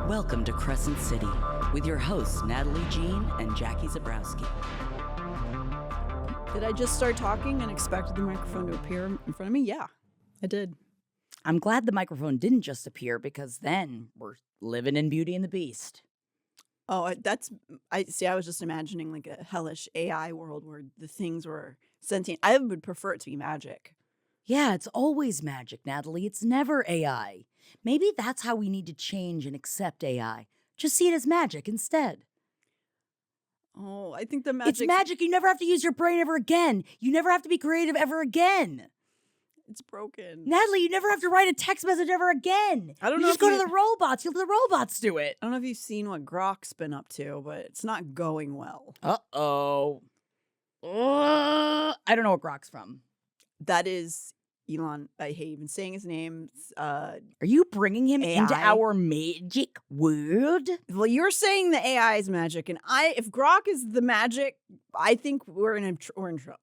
Welcome to Crescent City with your hosts, Natalie Jean and Jackie Zabrowski. Did I just start talking and expected the microphone to appear in front of me? Yeah, I did. I'm glad the microphone didn't just appear because then we're living in Beauty and the Beast. Oh, I was just imagining like a hellish AI world where the things were sentient. I would prefer it to be magic. Yeah, it's always magic, Natalie. It's never AI. Maybe that's how we need to change and accept AI. Just see it as magic instead. Oh, I think the magic... It's magic. You never have to use your brain ever again. You never have to be creative ever again. It's broken. Natalie, you never have to write a text message ever again. I don't You know just if go to the robots. You let the robots do it. I don't know if you've seen what Grok's been up to, but it's not going well. Uh-oh. I don't know what Grok's from. That is Elon. I hate even saying his name. Are you bringing him AI? into our magic world? Well, you're saying the AI is magic, and if Grok is the magic, I think we're in trouble.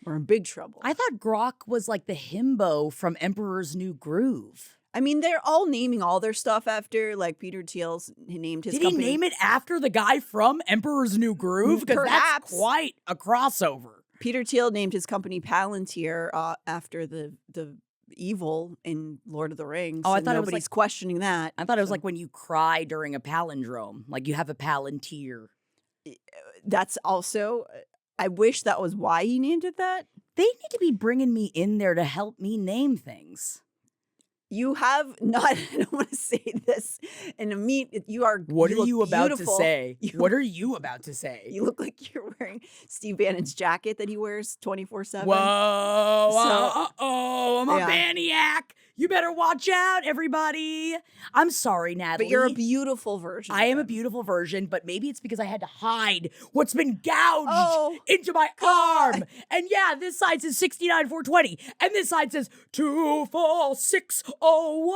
We're in big trouble. I thought Grok was like the himbo from Emperor's New Groove. I mean, they're all naming all their stuff after, like Peter Thiel's named his company. Did he name it after the guy from Emperor's New Groove? Because that's quite a crossover. Peter Thiel named his company Palantir after the evil in Lord of the Rings. Oh, I thought nobody's it was like, questioning that. I thought it was like when you cry during a palindrome, like you have a Palantir. That's also... I wish that was why he named it that. They need to be bringing me in there to help me name things. You have not, I don't want to say this, and What are you about to say? What are you about to say? You look like you're wearing Steve Bannon's jacket that he wears 24/7. Whoa, I'm a maniac. You better watch out, everybody. I'm sorry, Natalie. But you're a beautiful version. I am a beautiful version, but maybe it's because I had to hide what's been gouged into my arm. And yeah, this side says 69,420, and this side says 24601.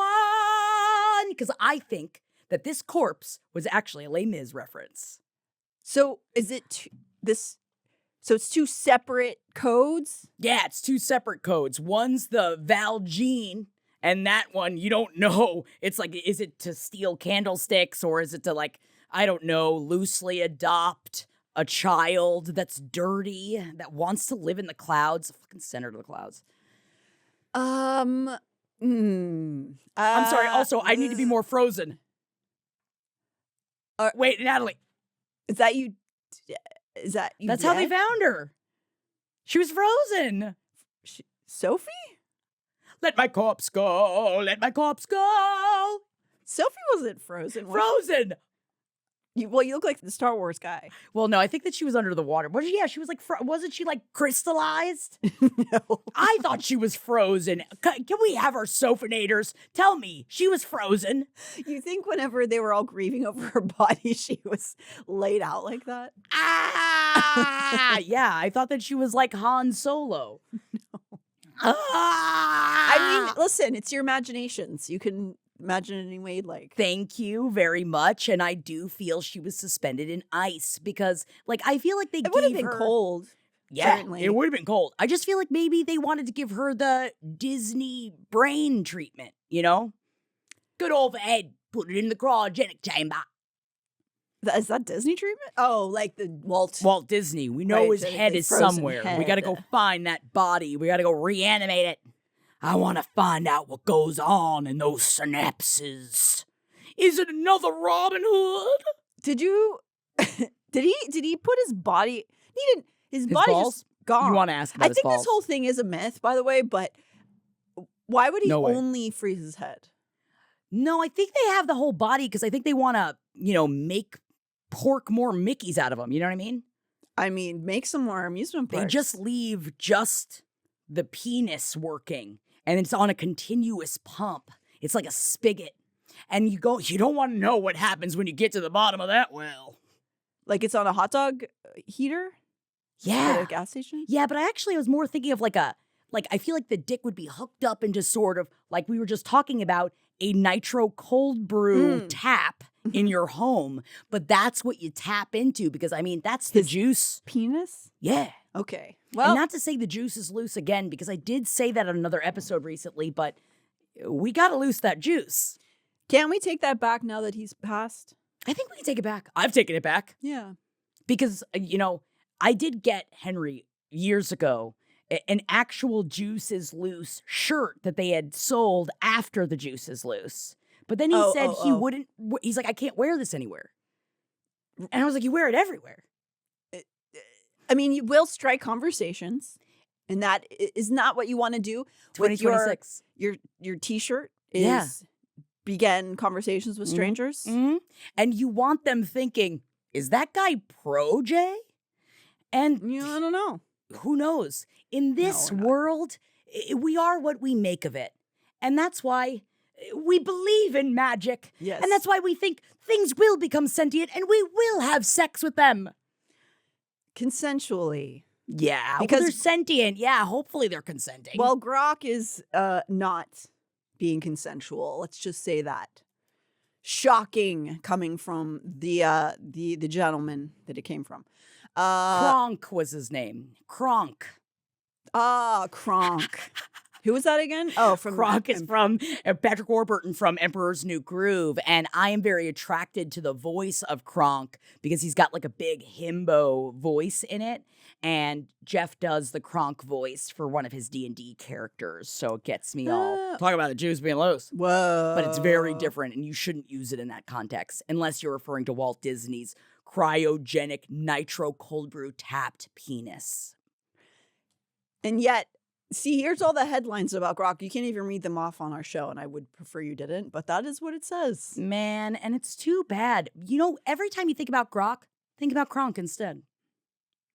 Because I think that this corpse was actually a Les Mis reference. So is it So it's two separate codes? Yeah, it's two separate codes. One's the Valjean. And that one, you don't know. It's like, is it to steal candlesticks or is it to, like, I don't know, loosely adopt a child that's dirty, that wants to live in the clouds? Fucking center to the clouds. I'm sorry. Also, I need to be more frozen. Wait, Natalie. Is that you? That's how they found her. She was frozen. Sophie? Let my corpse go. Let my corpse go. Sophie wasn't frozen. Frozen. You look like the Star Wars guy. Well, no, I think that she was under the water. Yeah, she was like, wasn't she like crystallized? No. I thought she was frozen. Can we have our Sophinators? Tell me, she was frozen. You think whenever they were all grieving over her body, she was laid out like that? Yeah, I thought that she was like Han Solo. No. I mean, listen, it's your imaginations. You can imagine it any way you'd like. Thank you very much. And I do feel she was suspended in ice because, like, I feel like it would have been cold. Yeah, certainly. It would have been cold. I just feel like maybe they wanted to give her the Disney brain treatment, you know? Good old Ed, put it in the cryogenic chamber. Is that Disney treatment? Oh, like the Walt Disney. We know his head is somewhere. We got to go find that body. We got to go reanimate it. I want to find out what goes on in those synapses. Is it another Robin Hood? Did you? Did he put his body? He didn't. His body's balls? Just gone. You want to ask about his balls? I think this whole thing is a myth, by the way. But why would he only freeze his head? No, I think they have the whole body because I think they want to, make pork more Mickeys out of him. You know what I mean? I mean, make some more amusement parks. They just leave just the penis working, and it's on a continuous pump. It's like a spigot. And you don't want to know what happens when you get to the bottom of that well. Like it's on a hot dog heater? Yeah. At a gas station? Yeah, but I was more thinking of I feel like the dick would be hooked up into sort of, like we were just talking about, a nitro cold brew tap in your home. But that's what you tap into because, I mean, that's the juice. Penis? Yeah. Okay. Well, and not to say the juice is loose again, because I did say that on another episode recently, but we got to loose that juice. Can we take that back now that he's passed? I think we can take it back. I've taken it back. Yeah. Because, I did get Henry years ago an actual Juice is Loose shirt that they had sold after the Juice is Loose. But then he said he wouldn't, he's like, I can't wear this anywhere. And I was like, you wear it everywhere. I mean, you will strike conversations, and that is not what you want to do. 2026. Your t-shirt is begin conversations with strangers. Mm-hmm. And you want them thinking, is that guy pro J? And I don't know. Who knows? In this world, we are what we make of it. And that's why we believe in magic. Yes. And that's why we think things will become sentient and we will have sex with them. Consensually. Yeah, because they're sentient. Yeah, hopefully they're consenting. Well, Grok is not being consensual. Let's just say that. Shocking coming from the gentleman that it came from. Kronk was his name. Kronk. Kronk. Who was that again? Oh, from Kronk is from Patrick Warburton from Emperor's New Groove, and I am very attracted to the voice of Kronk because he's got like a big himbo voice in it, and Jeff does the Kronk voice for one of his D&D characters, so it gets me all talk about the Jews being loose. Whoa! But it's very different, and you shouldn't use it in that context unless you're referring to Walt Disney's cryogenic nitro cold brew tapped penis. And yet. See, here's all the headlines about Grok. You can't even read them off on our show, and I would prefer you didn't, but that is what it says. Man, and it's too bad. Every time you think about Grok, think about Kronk instead.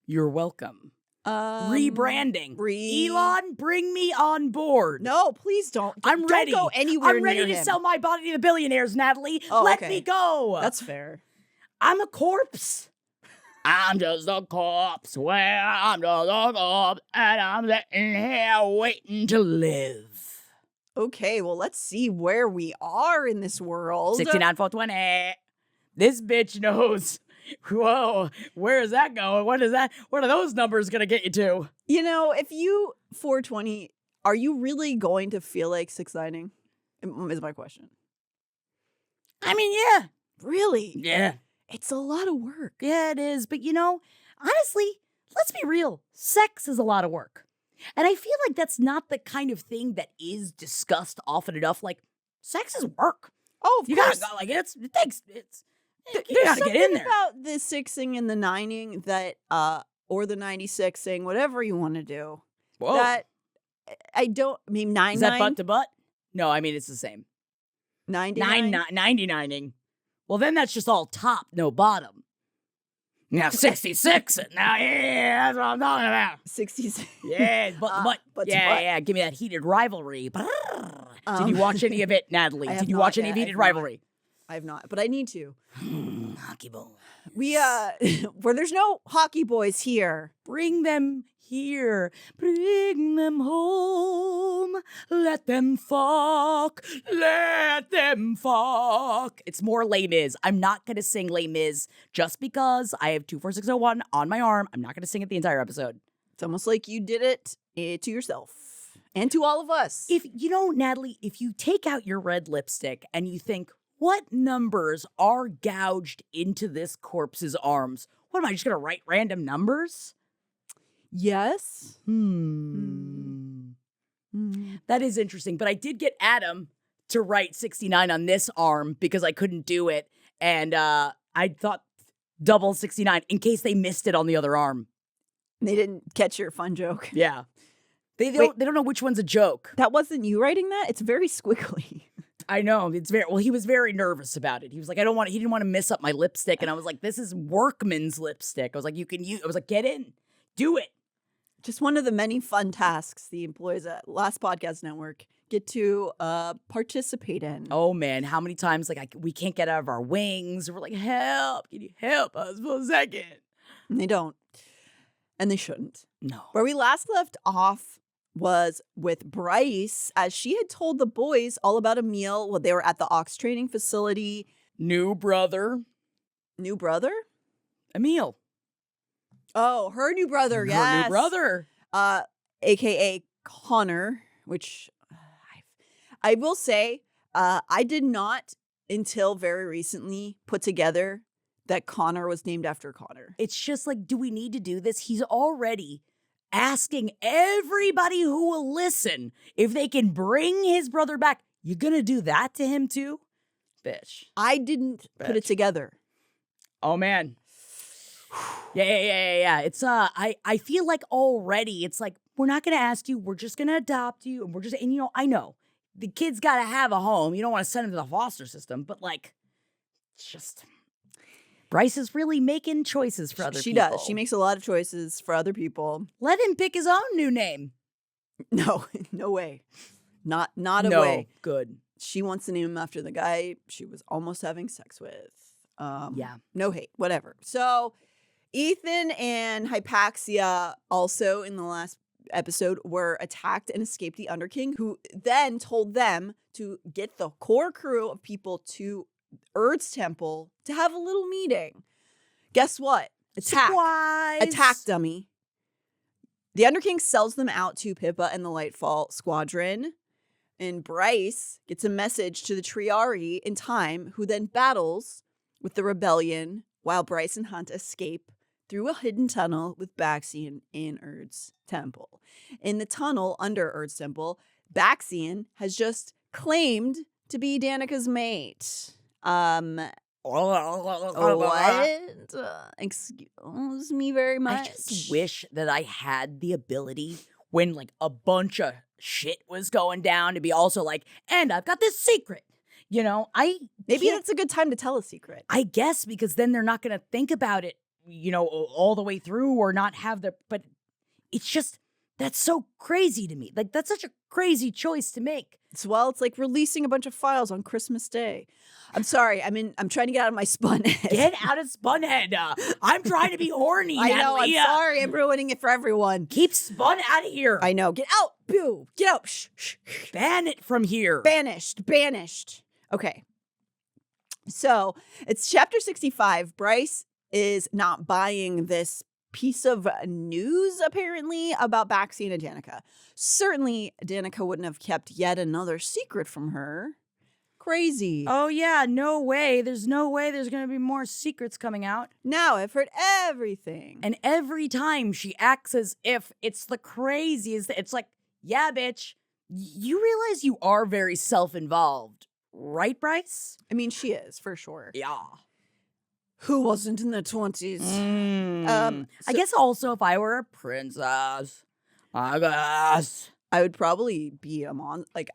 You're welcome. Rebranding. Elon, bring me on board. No, please don't. I'm ready. Don't go anywhere I'm ready near to him. sell my body to the billionaires, Natalie. Oh, Let okay. me go. That's fair. I'm a corpse. I'm just a corpse. Well, I'm just a corpse, and I'm sitting here waiting to live. Okay, well, let's see where we are in this world. 69 420. This bitch knows. Whoa, where is that going? What is that? What are those numbers going to get you to? If you 420, are you really going to feel like 6-9ing? Is my question. I mean, yeah. Really? Yeah. It's a lot of work. Yeah, it is. But honestly, let's be real. Sex is a lot of work. And I feel like that's not the kind of thing that is discussed often enough. Like, sex is work. Oh, of you course. Gotta go, like, you There's gotta get in there. about the 6ing and the 9ing that, or the 96ing, whatever you want to do. Whoa. That, I don't, I mean, 9 Is that butt to butt? No, I mean, it's the same. 99ing. Well, then that's just all top, no bottom. Now 66. Now, yeah, that's what I'm talking about. 66. Yeah, but yeah. Give me that heated rivalry. Did you watch any of it, Natalie? Did you watch any of Heated Rivalry? I have not, but I need to. Hockey boys. We, where there's no hockey boys here. Bring them here. Bring them home. Let them fuck. Let them fuck. It's more Les Mis. I'm not going to sing Les Mis just because I have 24601 on my arm. I'm not going to sing it the entire episode. It's almost like you did it to yourself and to all of us. If Natalie, if you take out your red lipstick and you think, what numbers are gouged into this corpse's arms? What am I just going to write random numbers? Yes. That is interesting. But I did get Adam to write 69 on this arm because I couldn't do it. And I thought double 69 in case they missed it on the other arm. They didn't catch your fun joke. Yeah. They don't know which one's a joke. That wasn't you writing that? It's very squiggly. I know. He was very nervous about it. He was like, he didn't want to mess up my lipstick. And I was like, this is workman's lipstick. I was like, I was like, get in, do it. Just one of the many fun tasks the employees at Last Podcast Network get to participate in. Oh man, how many times we can't get out of our wings? We're like, help, can you help us for a second? And they don't. And they shouldn't. No. Where we last left off was with Bryce, as she had told the boys all about a meal while they were at the Ox training facility. New brother? Emil. Oh, her new brother, yes. Her new brother. AKA Connor, which I will say, I did not until very recently put together that Connor was named after Connor. It's just like, do we need to do this? He's already asking everybody who will listen if they can bring his brother back. You gonna do that to him too? Bitch. I didn't put it together. Oh, man. Yeah. It's, I feel like already it's like, we're not gonna ask you. We're just gonna adopt you. And you know, I know the kid's gotta have a home. You don't want to send him to the foster system, but like, it's just... Bryce is really making choices for other people. She does. She makes a lot of choices for other people. Let him pick his own new name. No, no way. Not a No, way. good. She wants to name him after the guy she was almost having sex with. Yeah. No hate, whatever. So Ethan and Hypaxia also in the last episode were attacked and escaped the Underking, who then told them to get the core crew of people to Erd's temple to have a little meeting. Guess what? Attack. Surprise. Attack, dummy. The Underking sells them out to Pippa and the Lightfall Squadron. And Bryce gets a message to the Triari in time, who then battles with the rebellion while Bryce and Hunt escape through a hidden tunnel with Baxian in Erd's temple. In the tunnel under Erd's temple, Baxian has just claimed to be Danika's mate. What? Excuse me very much. I just wish that I had the ability when like a bunch of shit was going down to be also like, and I've got this secret. You know, maybe that's a good time to tell a secret. I guess because then they're not going to think about it, you know, all the way through or not have but it's just, that's so crazy to me. Like, that's such a crazy choice to make. It's like releasing a bunch of files on Christmas Day. I'm sorry. I'm trying to get out of my spun head. Get out of spun head. I'm trying to be horny, I know. Natalie. I'm sorry. I'm ruining it for everyone. Keep spun out of here. I know. Get out. Boo. Get out. Shh. Ban it from here. Banished. Okay. So it's chapter 65. Bryce is not buying this piece of news, apparently, about Baxian and Danika. Certainly, Danika wouldn't have kept yet another secret from her. Crazy. Oh, yeah. No way. There's no way there's going to be more secrets coming out. Now I've heard everything. And every time she acts as if it's the craziest. It's like, yeah, bitch, you realize you are very self-involved, right, Bryce? I mean, she is, for sure. Yeah. Who wasn't in the 20s? I guess also if I were a princess, I guess I would probably be not like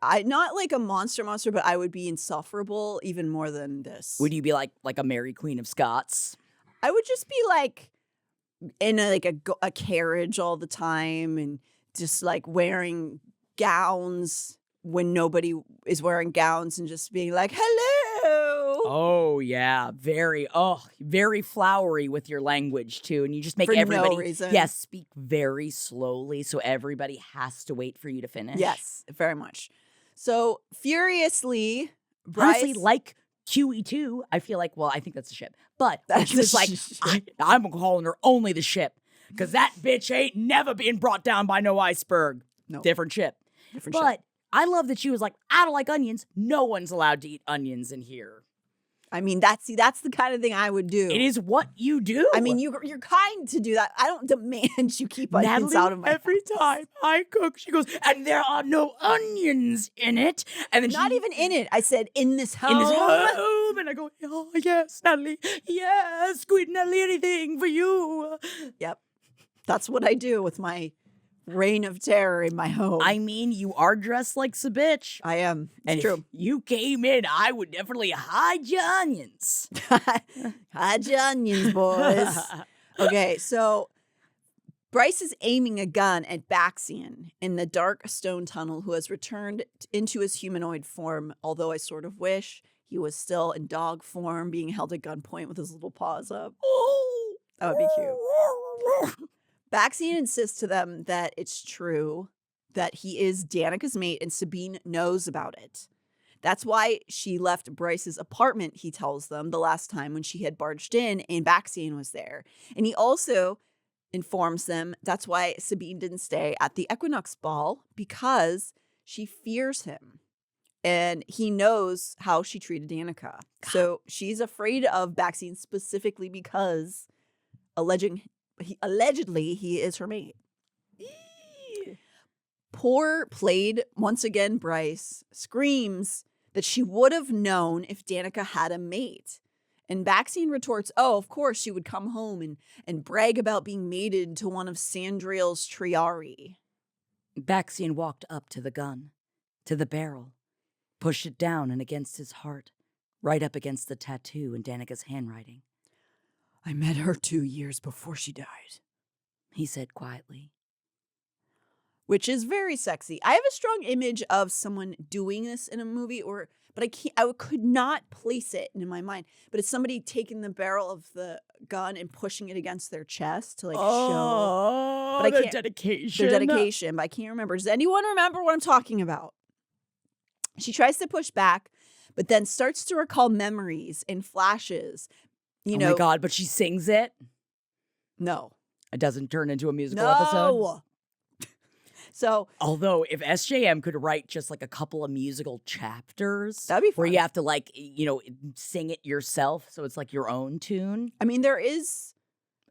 a monster, but I would be insufferable even more than this. Would you be like a Mary Queen of Scots? I would just be like in a carriage all the time and just like wearing gowns when nobody is wearing gowns and just being like, hello. Oh, yeah. Very flowery with your language, too. And you just make for everybody, no reason. Yes, speak very slowly so everybody has to wait for you to finish. Yes, very much. So, furiously, Bryce... Honestly, like QE2, I feel like, I think that's a ship. But That's it's like, I'm calling her only the ship. Because that bitch ain't never been brought down by no iceberg. No. Different ship. Different But ship. I love that she was like, I don't like onions. No one's allowed to eat onions in here. I mean, that's the kind of thing I would do. It is what you do. I mean, you're kind to do that. I don't demand you keep onions Natalie, out of my every house. time I cook, she goes, and there are no onions in it. And then Not even in it. I said in this home. in this home. And I go, oh, yes, Natalie. Yes, sweet Natalie, anything for you. Yep. That's what I do with my reign of terror in my home. I mean, you are dressed like a bitch. I am. It's And true. if you came in, I would definitely hide your onions. Hide your onions, boys. Okay, so Bryce is aiming a gun at Baxian in the dark stone tunnel, who has returned into his humanoid form, although I sort of wish he was still in dog form, being held at gunpoint with his little paws up. That would be cute. Baxian insists to them that it's true, that he is Danika's mate, and Sabine knows about it. That's why she left Bryce's apartment, he tells them, the last time when she had barged in and Baxian was there. And he also informs them that's why Sabine didn't stay at the Equinox Ball, because she fears him. And he knows how she treated Danika. So she's afraid of Baxian specifically because allegedly he is her mate. Poor played, once again, Bryce screams that she would have known if Danika had a mate. And Baxian retorts, oh, of course she would come home and brag about being mated to one of Sandriel's triari. Baxian walked up to the gun, to the barrel, pushed it down and against his heart, right up against the tattoo in Danika's handwriting. I met her 2 years before she died, he said quietly. Which is very sexy. I have a strong image of someone doing this in a movie, but I could not place it in my mind. But it's somebody taking the barrel of the gun and pushing it against their chest to show. Oh, their dedication. Their dedication, but I can't remember. Does anyone remember what I'm talking about? She tries to push back, but then starts to recall memories and flashes. Oh my God, but she sings it? No. It doesn't turn into a musical episode? So, although if SJM could write just like a couple of musical chapters, that'd be fun. Where you have to sing it yourself, so it's like your own tune. I mean, there is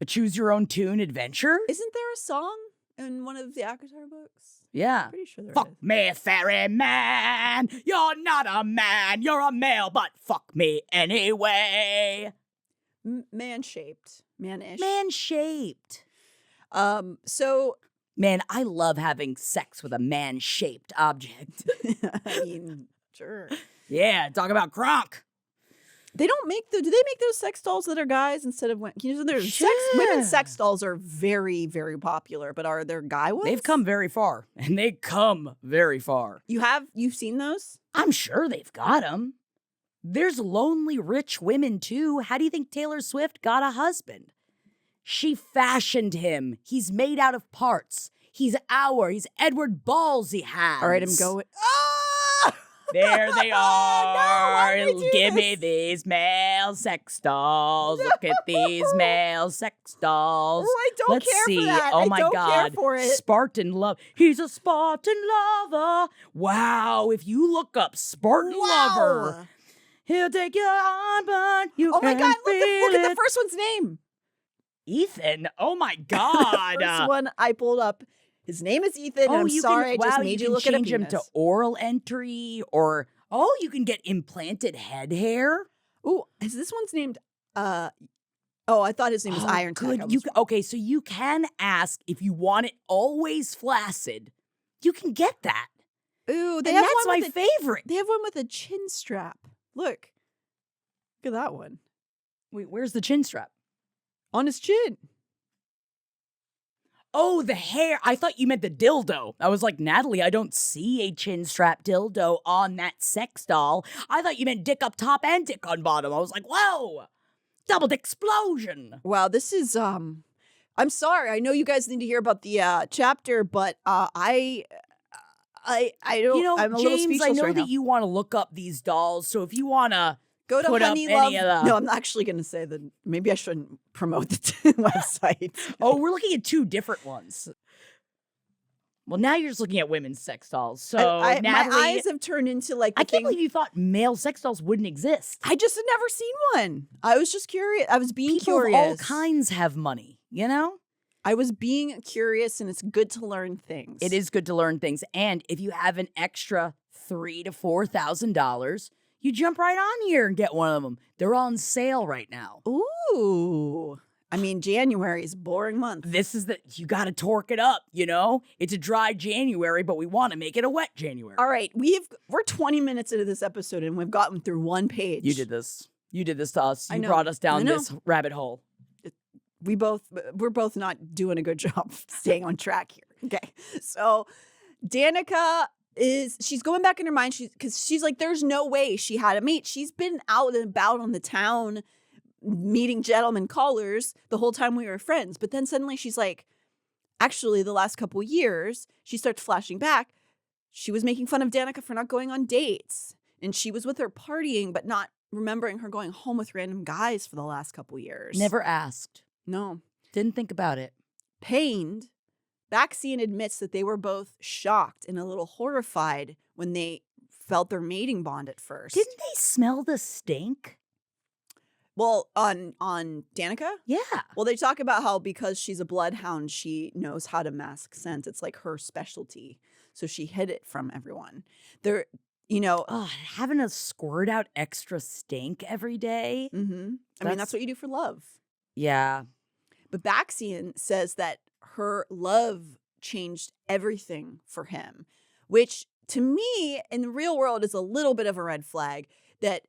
a choose your own tune adventure. Isn't there a song in one of the ACOTAR books? Yeah. I'm pretty sure there fuck is. me, ferryman. You're not a man. You're a male, but fuck me anyway. Man-shaped. Man-ish. Man-shaped. So. Man, I love having sex with a man-shaped object. I mean, sure. Yeah, talk about Kronk. They don't make do they make those sex dolls that are guys instead of women? Women's sex dolls are very, very popular, but are there guy ones? They've come very far, and they come very far. You've seen those? I'm sure they've got them. There's lonely rich women too. How do you think Taylor Swift got a husband? She fashioned him. He's made out of parts. He's Edward Balls he has. All right, I'm going. Ah! There they are. No, Give me these male sex dolls. Look at these male sex dolls. Oh, I don't care for that. Oh my I don't God. care for it. Spartan love. He's a Spartan lover. Wow. If you look up Spartan lover, he'll take your arm, but you oh my God, look at the it. first one's name. Ethan. Oh my God. The first one I pulled up. His name is Ethan. And I'm sorry, I just made you look at a penis. You can change him to oral entry, or you can get implanted head hair. Ooh, is this one's named? I thought his name was Iron Tech. Okay, so you can ask if you want it always flaccid. You can get that. Ooh, that's my favorite. They have one with a chin strap. Look at that one. Wait, where's the chin strap? On his chin. Oh, the hair. I thought you meant the dildo. I was like, Natalie, I don't see a chin strap dildo on that sex doll. I thought you meant dick up top and dick on bottom. I was like, whoa, double dick explosion. Wow, this is, I'm sorry. I know you guys need to hear about the chapter, but I don't, I'm a little James, speechless I know right that now. you want to look up these dolls, so if you want to go to put Honey up Love. any of the... No, I'm actually going to say that maybe I shouldn't promote the website. Oh, we're looking at two different ones. Well, now you're just looking at women's sex dolls. So, Natalie, my eyes have turned into like. I can't believe you thought male sex dolls wouldn't exist. I just had never seen one. I was just curious. I was being People curious. of all kinds have money, you know? I was being curious, and it's good to learn things. It is good to learn things. And if you have an extra $3,000 to $4,000, you jump right on here and get one of them. They're on sale right now. Ooh. I mean, January is a boring month. You got to torque it up, you know? It's a dry January, but we want to make it a wet January. All right, we're 20 minutes into this episode, and we've gotten through one page. You did this. You did this to us. You know. brought us down this rabbit hole. We're both not doing a good job staying on track here. Okay, so Danika she's going back in her mind because she's like, there's no way she had a mate. She's been out and about on the town meeting gentlemen callers the whole time we were friends. But then suddenly she's like, actually, the last couple years, she starts flashing back. She was making fun of Danika for not going on dates. And she was with her partying, but not remembering her going home with random guys for the last couple years. Never asked. No. Didn't think about it. Pained, Baxian admits that they were both shocked and a little horrified when they felt their mating bond at first. Didn't they smell the stink? Well, on Danika? Yeah. Well, they talk about how because she's a bloodhound, she knows how to mask scent. It's like her specialty. So she hid it from everyone. There, Having to squirt out extra stink every day. Mm-hmm. I mean, that's what you do for love. Yeah. But Baxian says that her love changed everything for him, which to me in the real world is a little bit of a red flag that,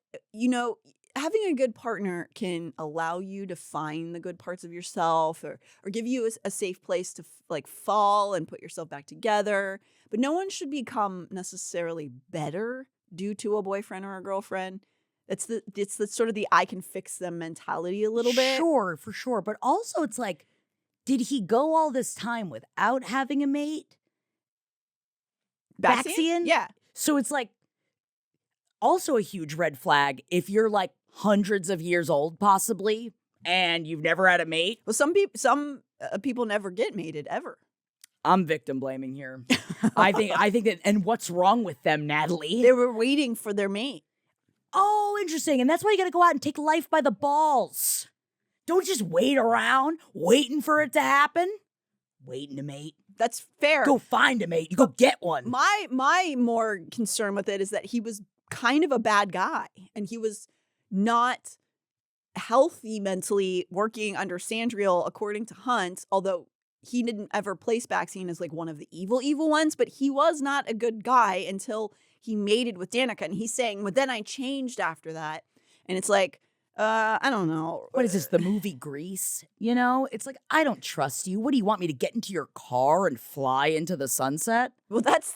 having a good partner can allow you to find the good parts of yourself or give you a safe place to fall and put yourself back together. But no one should become necessarily better due to a boyfriend or a girlfriend. It's the sort of the I can fix them mentality a little bit. Sure, for sure. But also it's like, did he go all this time without having a mate? Baxian? Yeah. So it's like also a huge red flag if you're like hundreds of years old possibly and you've never had a mate. Well, some people never get mated ever. I'm victim blaming here. I think that, and what's wrong with them, Natalie? They were waiting for their mate. Oh, interesting. And that's why you got to go out and take life by the balls. Don't just wait around waiting for it to happen. Waiting to mate. That's fair. Go find a mate. You go get one. My more concern with it is that he was kind of a bad guy and he was not healthy mentally working under Sandriel, according to Hunt, although he didn't ever place Baxian as like one of the evil ones, but he was not a good guy until he mated with Danika. And he's saying, but then I changed after that. And it's like, I don't know. What is this, the movie Grease? It's like, I don't trust you. What do you want me to get into your car and fly into the sunset? Well, that's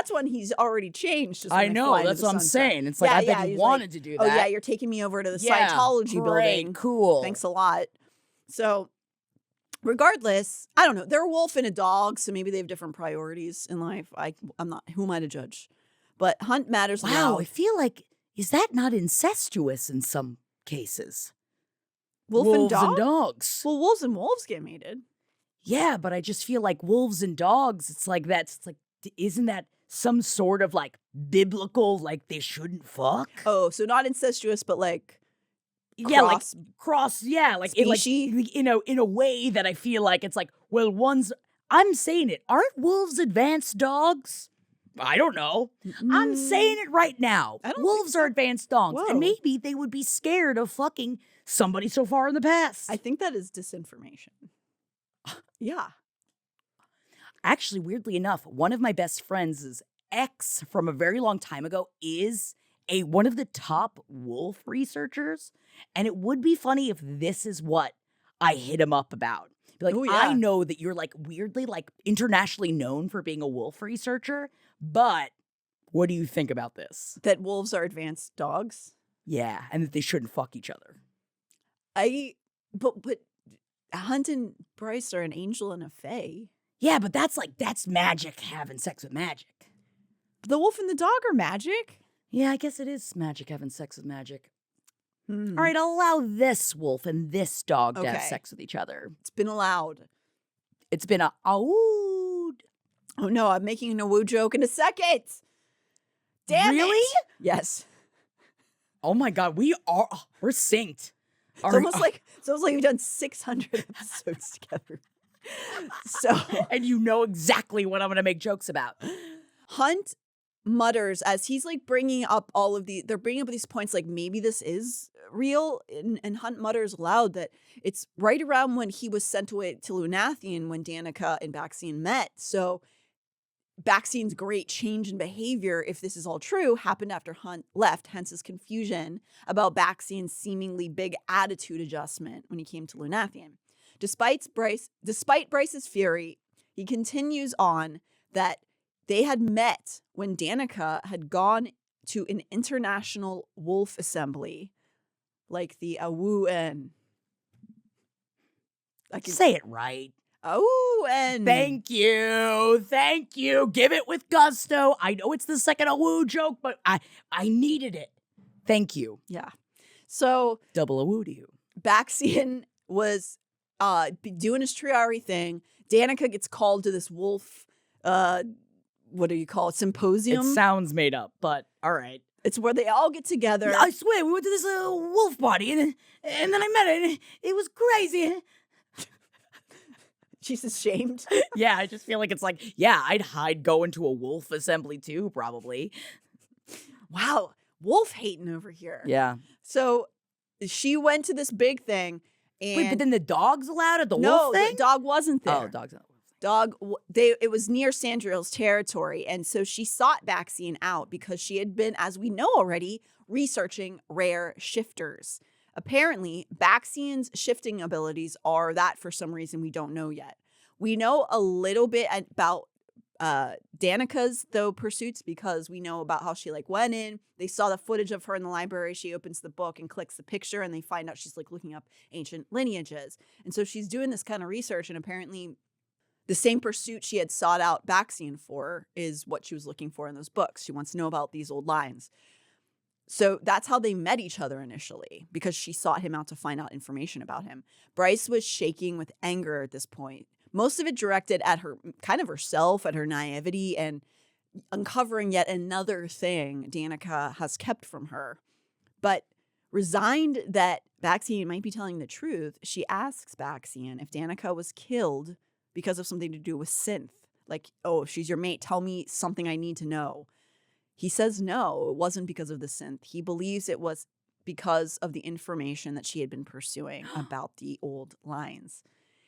when he's already changed. I know, that's what I'm saying. It's like, I bet he wanted to do that. Oh yeah, you're taking me over to the Scientology building. Cool. Thanks a lot. So regardless, I don't know. They're a wolf and a dog, so maybe they have different priorities in life. I'm not, who am I to judge? But Hunt matters now. Wow, I feel like, is that not incestuous in some cases? Wolves and dogs. Well, wolves and wolves get mated. Yeah, but I just feel like wolves and dogs, it's like, isn't that some sort of like biblical, like they shouldn't fuck? Oh, so not incestuous, but like cross, yeah, like in a way that I feel like it's like, well, I'm saying it, aren't wolves advanced dogs? I don't know. I'm saying it right now. Wolves are advanced dogs. Whoa. And maybe they would be scared of fucking somebody so far in the past. I think that is disinformation. Yeah. Actually, weirdly enough, one of my best friends' ex from a very long time ago is one of the top wolf researchers. And it would be funny if this is what I hit him up about. Be like, I know that you're like weirdly like internationally known for being a wolf researcher, but what do you think about this? That wolves are advanced dogs? Yeah, and that they shouldn't fuck each other. But Hunt and Bryce are an angel and a fae. Yeah, but that's magic having sex with magic. The wolf and the dog are magic? Yeah, I guess it is magic having sex with magic. All right, I'll allow this wolf and this dog to have sex with each other. It's been allowed. It's been a awooed. Oh no, I'm making a woo joke in a second. Damn really? it. Yes. Oh my God, we're synced. It's almost like we've done 600 episodes together. So, and you know exactly what I'm going to make jokes about. Hunt mutters as he's like bringing up they're bringing up these points like maybe this is real, and Hunt mutters aloud that it's right around when he was sent away to Lunathian when Danika and Baxian met. So Baxian's great change in behavior, if this is all true, happened after Hunt left, hence his confusion about Baxian's seemingly big attitude adjustment when he came to Lunathian. Despite Bryce's fury, he continues on that they had met when Danika had gone to an international wolf assembly, like the Awu'en. Say it right. Awu'en. Thank you. Give it with gusto. I know it's the second Awu joke, but I needed it. Thank you. Yeah. So double Awu to you. Baxian was doing his triari thing. Danika gets called to this wolf what do you call it? It Symposium. sounds made up, but all right. It's where they all get together. I swear, we went to this wolf party, and then I met her, and it was crazy. She's ashamed. Yeah, I just feel like it's like, yeah, I'd go into a wolf assembly too, probably. Wow, wolf hating over here. Yeah. So she went to this big thing, and Wait, but then the dog's allowed at the wolf thing? the dog wasn't there. Oh, dog's not. It was near Sandriel's territory, and so she sought Baxian out because she had been, as we know already, researching rare shifters. Apparently, Baxian's shifting abilities are that for some reason we don't know yet. We know a little bit about Danika's, though, pursuits because we know about how she went in. They saw the footage of her in the library. She opens the book and clicks the picture, and they find out she's looking up ancient lineages. And so she's doing this kind of research, and apparently the same pursuit she had sought out Baxian for is what she was looking for in those books. She wants to know about these old lines. So that's how they met each other initially, because she sought him out to find out information about him. Bryce was shaking with anger at this point, most of it directed at her, kind of herself, at her naivety, and uncovering yet another thing Danika has kept from her. But resigned that Baxian might be telling the truth, she asks Baxian if Danika was killed because of something to do with synth. Like, oh, if she's your mate, tell me something I need to know. He says no, it wasn't because of the synth. He believes it was because of the information that she had been pursuing about the old lines.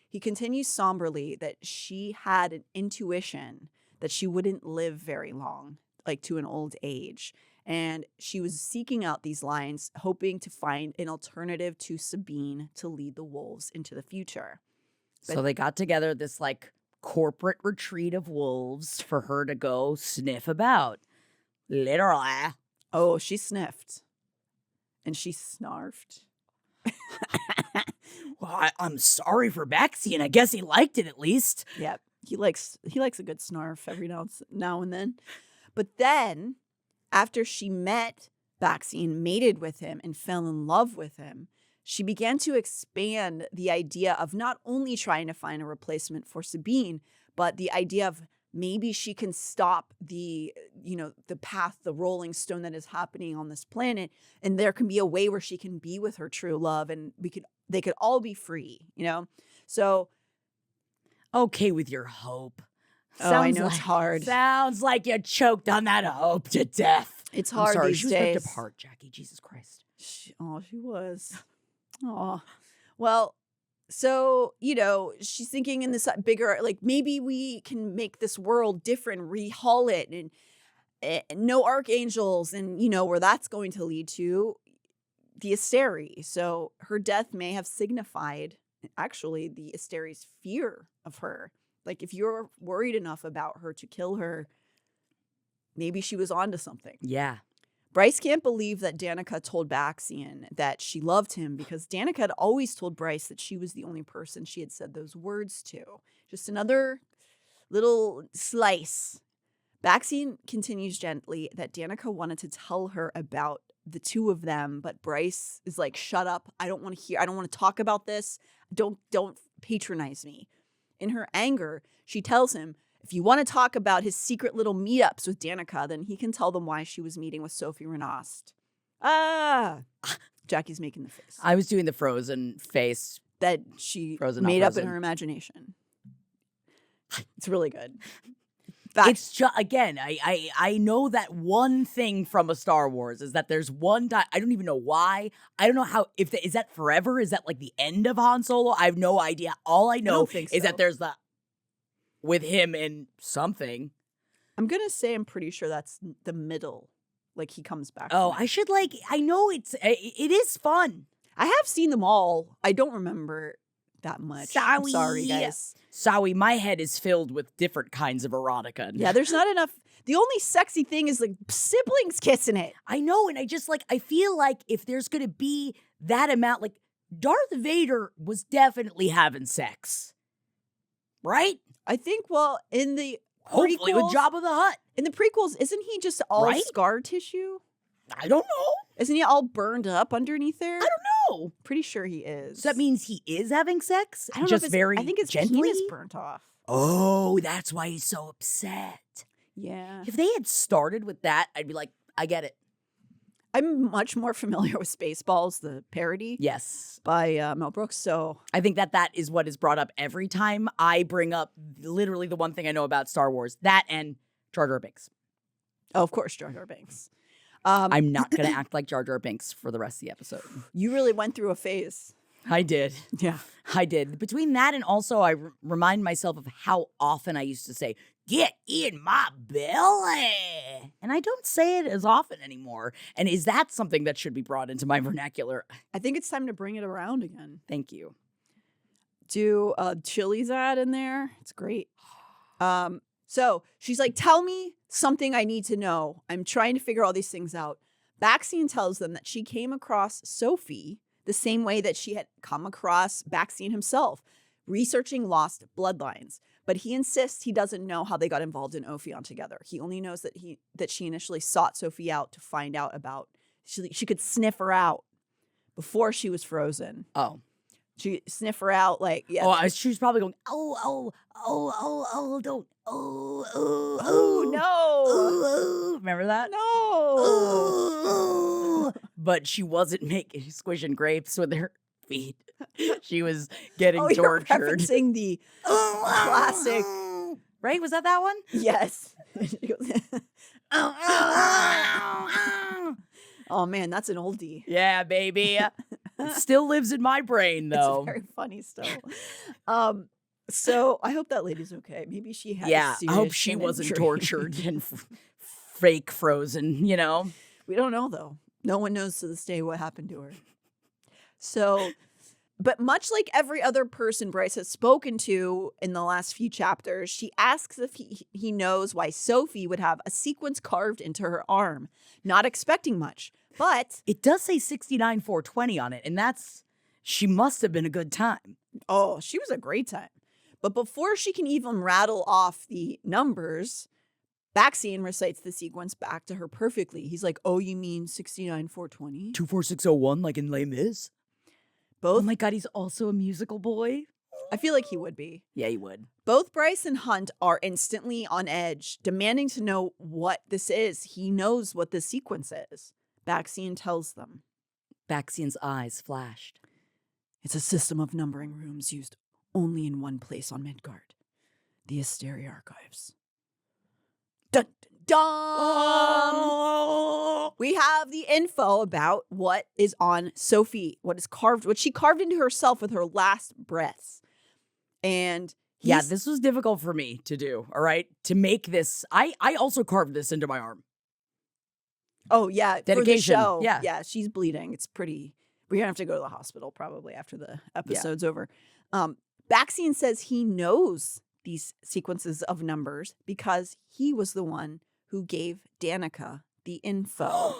He continues somberly that she had an intuition that she wouldn't live very long, like to an old age. And she was seeking out these lines, hoping to find an alternative to Sabine to lead the wolves into the future. So they got together this corporate retreat of wolves for her to go sniff about. Literally. Oh, she sniffed. And she snarfed. Well, I'm sorry for Baxian. I guess he liked it at least. Yep. He likes a good snarf every now and then. But then, after she met Baxian, mated with him, and fell in love with him, she began to expand the idea of not only trying to find a replacement for Sabine, but the idea of maybe she can stop the path, the rolling stone that is happening on this planet, and there can be a way where she can be with her true love, and they could all be free, So, okay with your hope. I know it's hard. Sounds like you choked on that hope to death. It's hard I'm sorry, these she was days. ripped apart, Jackie. Jesus Christ. She was. Oh, well. So, she's thinking in this bigger, maybe we can make this world different, rehaul it, and no archangels, and, where that's going to lead to the Asteri. So her death may have signified, actually, the Asteri's fear of her. Like, if you're worried enough about her to kill her, maybe she was onto something. Yeah. Bryce can't believe that Danika told Baxian that she loved him, because Danika had always told Bryce that she was the only person she had said those words to. Just another little slice. Baxian continues gently that Danika wanted to tell her about the two of them, but Bryce is like, shut up. I don't want to hear. I don't want to talk about this. Don't patronize me. In her anger, she tells him, if you want to talk about his secret little meetups with Danika, then he can tell them why she was meeting with Sophie Renast. Jackie's making the face. I was doing the frozen face. That she Frozen, made not up in frozen. her imagination. It's really good. It's just, again, I know that one thing from a Star Wars is that there's one I don't even know why. I don't know how, is that forever? Is that like the end of Han Solo? I have no idea. All I know is that there's with him in something. I'm going to say I'm pretty sure that's the middle. Like, he comes back. Oh, I should I know it is fun. I have seen them all. I don't remember that much. I'm sorry, guys. Sorry, my head is filled with different kinds of erotica. Yeah, there's not enough. The only sexy thing is siblings kissing it. I know, and I just I feel like if there's going to be that amount, Darth Vader was definitely having sex. Right? I think, in the hopefully prequels, with Jabba the Hutt. In the prequels, isn't he just all scar tissue? I don't know. Isn't he all burned up underneath there? I don't know. Pretty sure he is. So that means he is having sex? I don't just know if very I think his gently? penis burnt off. Oh, that's why he's so upset. Yeah. If they had started with that, I'd be like, I get it. I'm much more familiar with Spaceballs, the parody Yes. by Mel Brooks. So I think that is what is brought up every time I bring up literally the one thing I know about Star Wars. That and Jar Jar Binks. oh, of course, Jar Jar Binks. I'm not going to act like Jar Jar Binks for the rest of the episode. You really went through a phase. I did. Yeah. I did. Between that and also I remind myself of how often I used to say, get in my belly. And I don't say it as often anymore. And is that something that should be brought into my vernacular? I think it's time to bring it around again. Thank you. Do Chili's ad in there. It's great. So she's like, tell me something I need to know. I'm trying to figure all these things out. Baxian tells them that she came across Sophie the same way that she had come across Baxian himself, researching lost bloodlines. But he insists he doesn't know how they got involved in Ophion together. He only knows that she initially sought Sophie out to find out about, she could sniff her out before she was frozen. Oh. She sniff her out like, yeah. Oh, she was probably going, don't, no. Remember that? No. But she wasn't squishing grapes with her feet. She was getting You're tortured. referencing the classic. Right? Was that one? Yes. Oh man, that's an oldie. Yeah, baby. It still lives in my brain, though. It's very funny still. So I hope that lady's okay. Maybe she had. Yeah, a I hope serious she shin wasn't injury. tortured and fake frozen, you know? We don't know though. No one knows to this day what happened to her. So, but much like every other person Bryce has spoken to in the last few chapters, she asks if he knows why Sophie would have a sequence carved into her arm. Not expecting much, but It does say 69,420 on it, and she must have been a good time. oh, she was a great time. But before she can even rattle off the numbers, Baxian recites the sequence back to her perfectly. He's like, oh, you mean 69,420? 24601, like in Les Mis? Oh Both? my God, he's also a musical boy? I feel like he would be. Yeah, he would. Both Bryce and Hunt are instantly on edge, demanding to know what this is. He knows what the sequence is. Baxian tells them. Baxian's eyes flashed. It's a system of numbering rooms used only in one place on Midgard. The Asteria Archives. Dun, dun, dun! We have the info about what is on Sophie, what she carved into herself with her last breaths. And Yeah, this was difficult for me to do, all right? To make this, I also carved this into my arm. oh yeah, Dedication, for the show. yeah. She's bleeding. It's pretty. We're gonna have to go to the hospital probably after the episode's over. Baxian says he knows these sequences of numbers because he was the one who gave Danika the info.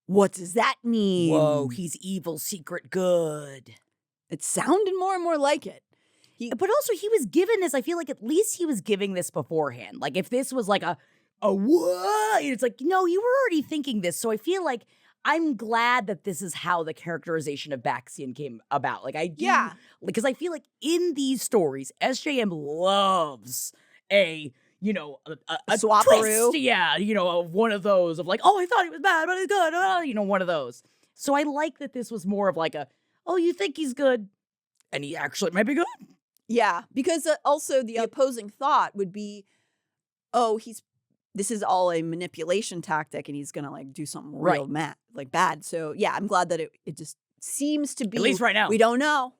What does that mean? Whoa, he's evil, secret good. It sounded more and more like it. But also, he was given this, I feel like at least he was giving this beforehand. Like, if this was like a what? It's like, no, you were already thinking this. So I feel like I'm glad that this is how the characterization of Baxian came about. Like, I do. Yeah. Because I feel like in these stories, SJM loves a Swaparoo. twist. Yeah, one of those of like, oh, I thought he was bad, but he's good. One of those. So I like that this was more of like oh, you think he's good, and he actually might be good. Yeah, because also the opposing thought would be, oh, this is all a manipulation tactic and he's going to like do something real bad. So yeah, I'm glad that it just seems to be. At least right now. We don't know.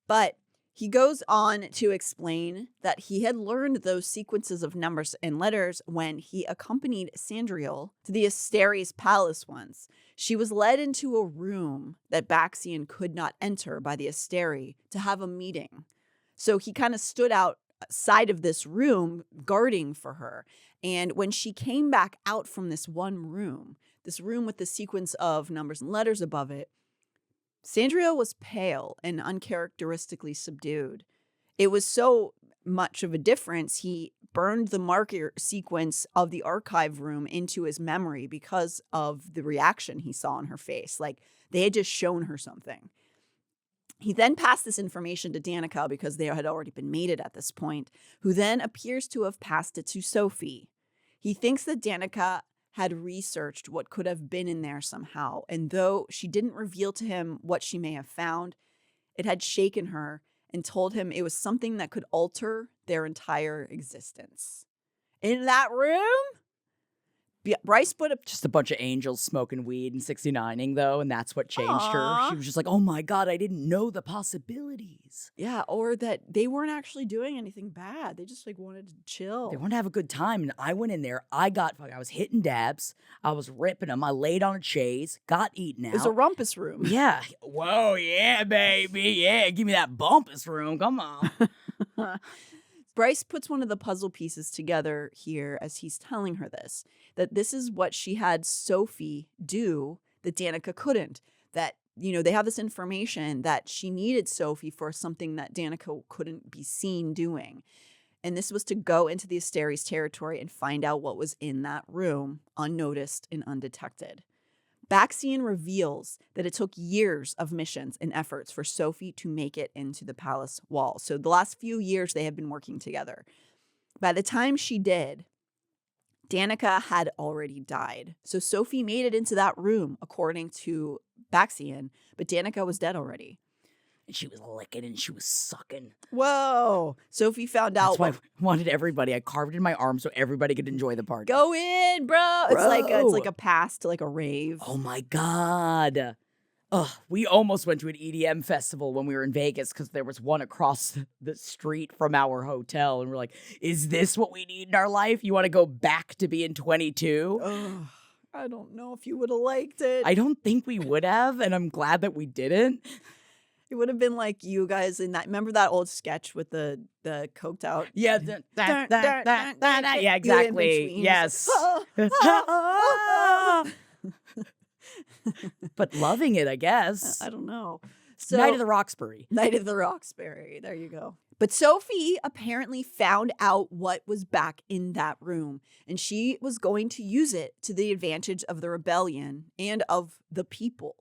But he goes on to explain that he had learned those sequences of numbers and letters when he accompanied Sandriel to the Asteri's palace once. She was led into a room that Baxian could not enter by the Asteri to have a meeting. So he kind of stood outside of this room guarding for her. And when she came back out from this room with the sequence of numbers and letters above it, Sandriel was pale and uncharacteristically subdued. It was so much of a difference, he burned the marker sequence of the archive room into his memory because of the reaction he saw on her face. Like, they had just shown her something. He then passed this information to Danika because they had already been mated at this point, who then appears to have passed it to Sophie. He thinks that Danika had researched what could have been in there somehow, and though she didn't reveal to him what she may have found, it had shaken her and told him it was something that could alter their entire existence. In that room, Bryce put up Just a bunch of angels smoking weed and 69ing, though, and that's what changed her. Aw. She was just like, oh my God, I didn't know the possibilities. Yeah, or that they weren't actually doing anything bad. They just like wanted to chill. They wanted to have a good time, and I went in there. I was hitting dabs. I was ripping them. I laid on a chaise, got eaten out. It was a rumpus room. Yeah. Whoa, yeah, baby. Yeah, give me that bumpus room. Come on. Bryce puts one of the puzzle pieces together here as he's telling her this, that this is what she had Sophie do that Danika couldn't. That, they have this information that she needed Sophie for something that Danika couldn't be seen doing. And this was to go into the Asteres territory and find out what was in that room, unnoticed and undetected. Baxian reveals that it took years of missions and efforts for Sophie to make it into the palace walls. So the last few years they have been working together. By the time she did, Danika had already died. So Sophie made it into that room, according to Baxian, but Danika was dead already. And she was licking and she was sucking. Whoa. Sophie found out. That's why I wanted everybody. I carved it in my arm so everybody could enjoy the party. Go in, bro. It's like a pass to like a rave. Oh my God. Ugh, we almost went to an EDM festival when we were in Vegas because there was one across the street from our hotel. And we're like, is this what we need in our life? You want to go back to being 22? Ugh, I don't know if you would have liked it. I don't think we would have, and I'm glad that we didn't. It would have been like you guys in that. Remember that old sketch with the coked out? Yeah, yeah, exactly. Yes. But loving it, I guess. I don't know. So, Night of the Roxbury. Night of the Roxbury. There you go. But Sophie apparently found out what was back in that room, and she was going to use it to the advantage of the rebellion and of the people.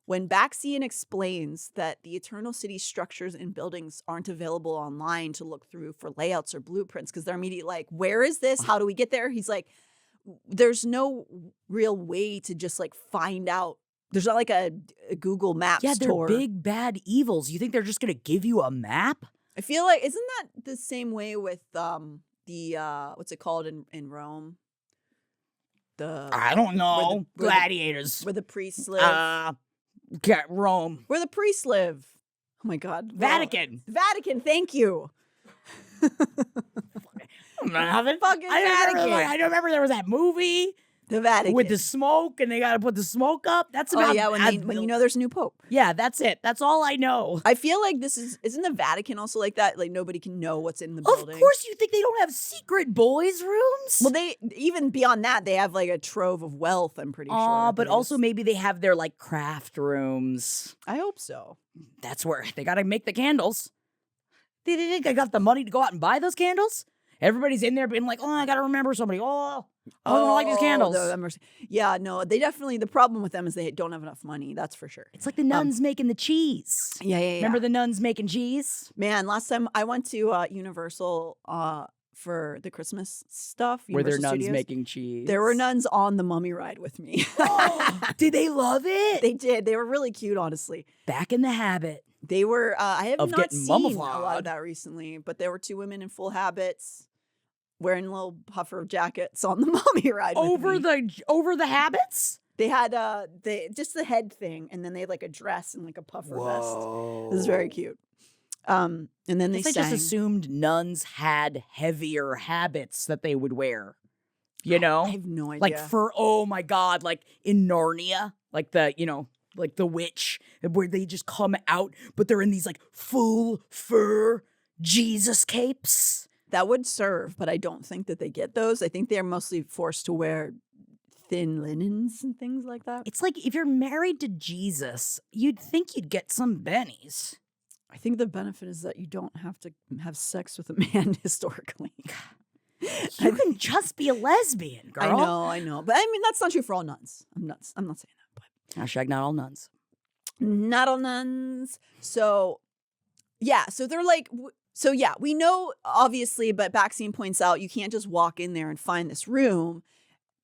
When Baxian explains that the Eternal City structures and buildings aren't available online to look through for layouts or blueprints, because they're immediately like, where is this? How do we get there? He's like, there's no real way to just like find out. There's not like a Google Maps tour. They're big bad evils. You think they're just going to give you a map? I feel like, isn't that the same way with the what's it called in Rome? I don't know. Gladiators. Where the priests live. Rome. Where the priests live. Oh my God. Vatican. Vatican, thank you. Nothing. Fucking Vatican. I remember there was that movie. The Vatican. With the smoke, and they got to put the smoke up. That's about when you know there's a new pope. Yeah, that's it. That's all I know. I feel like isn't the Vatican also like that? Like nobody can know what's in the building. Of course you think they don't have secret boys' rooms? Well, they even beyond that, they have like a trove of wealth, I'm pretty sure. But also maybe they have their like craft rooms. I hope so. That's where they got to make the candles. They think I got the money to go out and buy those candles? Everybody's in there being like, oh, I got to remember somebody. I don't like these candles. Yeah, no, they definitely, the problem with them is they don't have enough money. That's for sure. It's like the nuns making the cheese. Yeah. Remember the nuns making cheese? Man, last time I went to Universal for the Christmas stuff. Were there Universal nuns Studios. Making cheese? There were nuns on the mummy ride with me. Did they love it? They did. They were really cute, honestly. Back in the habit. They were, I have not seen mummified. a lot of that recently, but there were two women in full habits wearing little puffer jackets on the mummy ride over the habits. They had just the head thing, and then they had like a dress and like a puffer vest. It was very cute. And then they sang. I just assumed nuns had heavier habits that they would wear. You know, I have no idea. Like oh my God, like in Narnia, like like the witch, where they just come out, but they're in these like full fur Jesus capes. That would serve, but I don't think that they get those. I think they're mostly forced to wear thin linens and things like that. It's like if you're married to Jesus, you'd think you'd get some bennies. I think the benefit is that you don't have to have sex with a man historically. You can just be a lesbian, girl. I know. But I mean, that's not true for all nuns. I'm not saying that. But hashtag not all nuns. Not all nuns. So, yeah. So they're like, we know, obviously, but Baxian points out you can't just walk in there and find this room.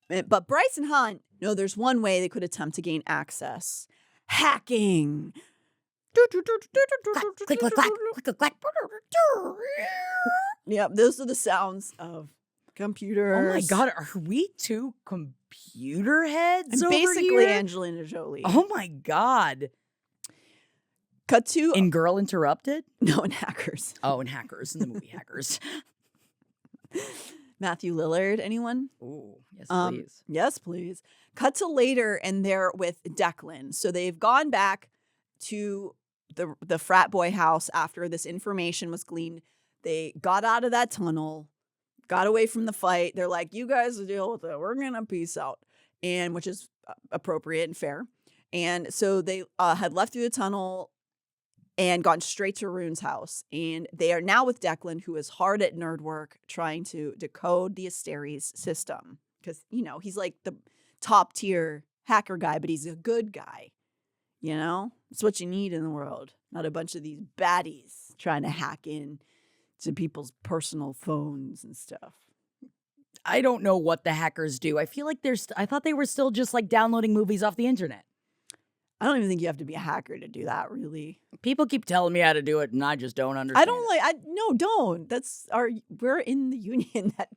But Bryce and Hunt know there's one way they could attempt to gain access. Hacking. Click, click, clack, click, clack. Yep, those are the sounds of computers. Oh my God, are we two computer heads over basically here? Angelina Jolie. Oh my God. Cut to In Girl Interrupted? No, in Hackers. Oh, in Hackers, in the movie Hackers. Matthew Lillard, anyone? Oh, yes, please. Yes, please. Cut to later, and they're with Declan. So they've gone back to the frat boy house after this information was gleaned. They got out of that tunnel, got away from the fight. They're like, you guys deal with it. We're going to peace out. And which is appropriate and fair. And so they had left through the tunnel and gone straight to Rune's house. And they are now with Declan, who is hard at nerd work, trying to decode the Asteres system. Because, he's like the top tier hacker guy, but he's a good guy. It's what you need in the world. Not a bunch of these baddies trying to hack in to people's personal phones and stuff. I don't know what the hackers do. I feel like I thought they were still just like downloading movies off the internet. I don't even think you have to be a hacker to do that, really. People keep telling me how to do it, and I just don't understand. No, don't. We're in the union that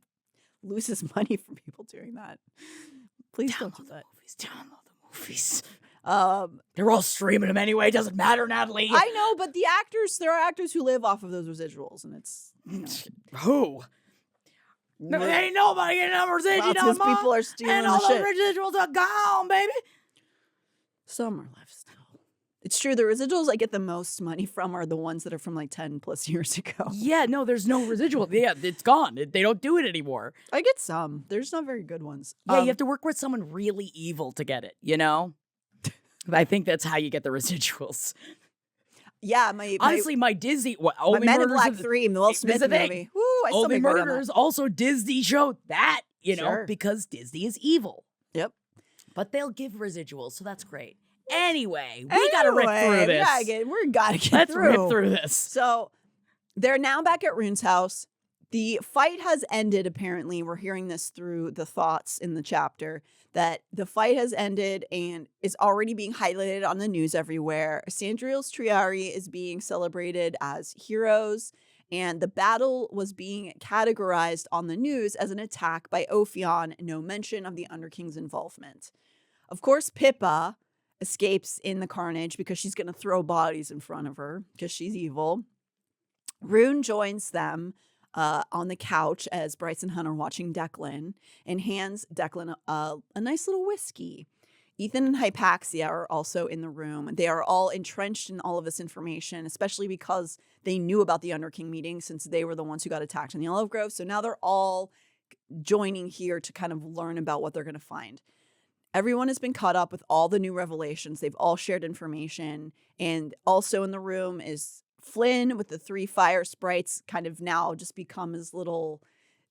loses money from people doing that. Please don't do that. Download the movies. They're all streaming them anyway. It doesn't matter, Natalie. I know, but there are actors who live off of those residuals, and it's who? No, ain't nobody getting no residuals. Because people are stealing and the all shit. those residuals are gone, baby. Some are left still. It's true. The residuals I get the most money from are the ones that are from like 10 plus years ago. Yeah, no, there's no residual. Yeah, it's gone. They don't do it anymore. I get some. There's not very good ones. Yeah, you have to work with someone really evil to get it, I think that's how you get the residuals. Yeah, honestly, my Disney, my Men in Black 3, the Will Smith movie. Woo, I still Only make money on Murders, that. also Disney showed that, Sure. because Disney is evil. Yep. But they'll give residuals, so that's great. Anyway, we gotta rip through this. We gotta get Let's through. rip through this. So they're now back at Rune's house. The fight has ended, apparently. We're hearing this through the thoughts in the chapter, that the fight has ended and is already being highlighted on the news everywhere. Sandriel's Triari is being celebrated as heroes, and the battle was being categorized on the news as an attack by Ophion, no mention of the Underking's involvement. Of course, Pippa escapes in the carnage because she's going to throw bodies in front of her because she's evil. Rune joins them on the couch as Bryce and Hunt are watching Declan and hands Declan a nice little whiskey. Ethan and Hypaxia are also in the room. They are all entrenched in all of this information, especially because they knew about the Underking meeting since they were the ones who got attacked in the Olive Grove. So now they're all joining here to kind of learn about what they're going to find. Everyone has been caught up with all the new revelations. They've all shared information. And also in the room is Flynn with the 3 fire sprites, kind of now just become his little,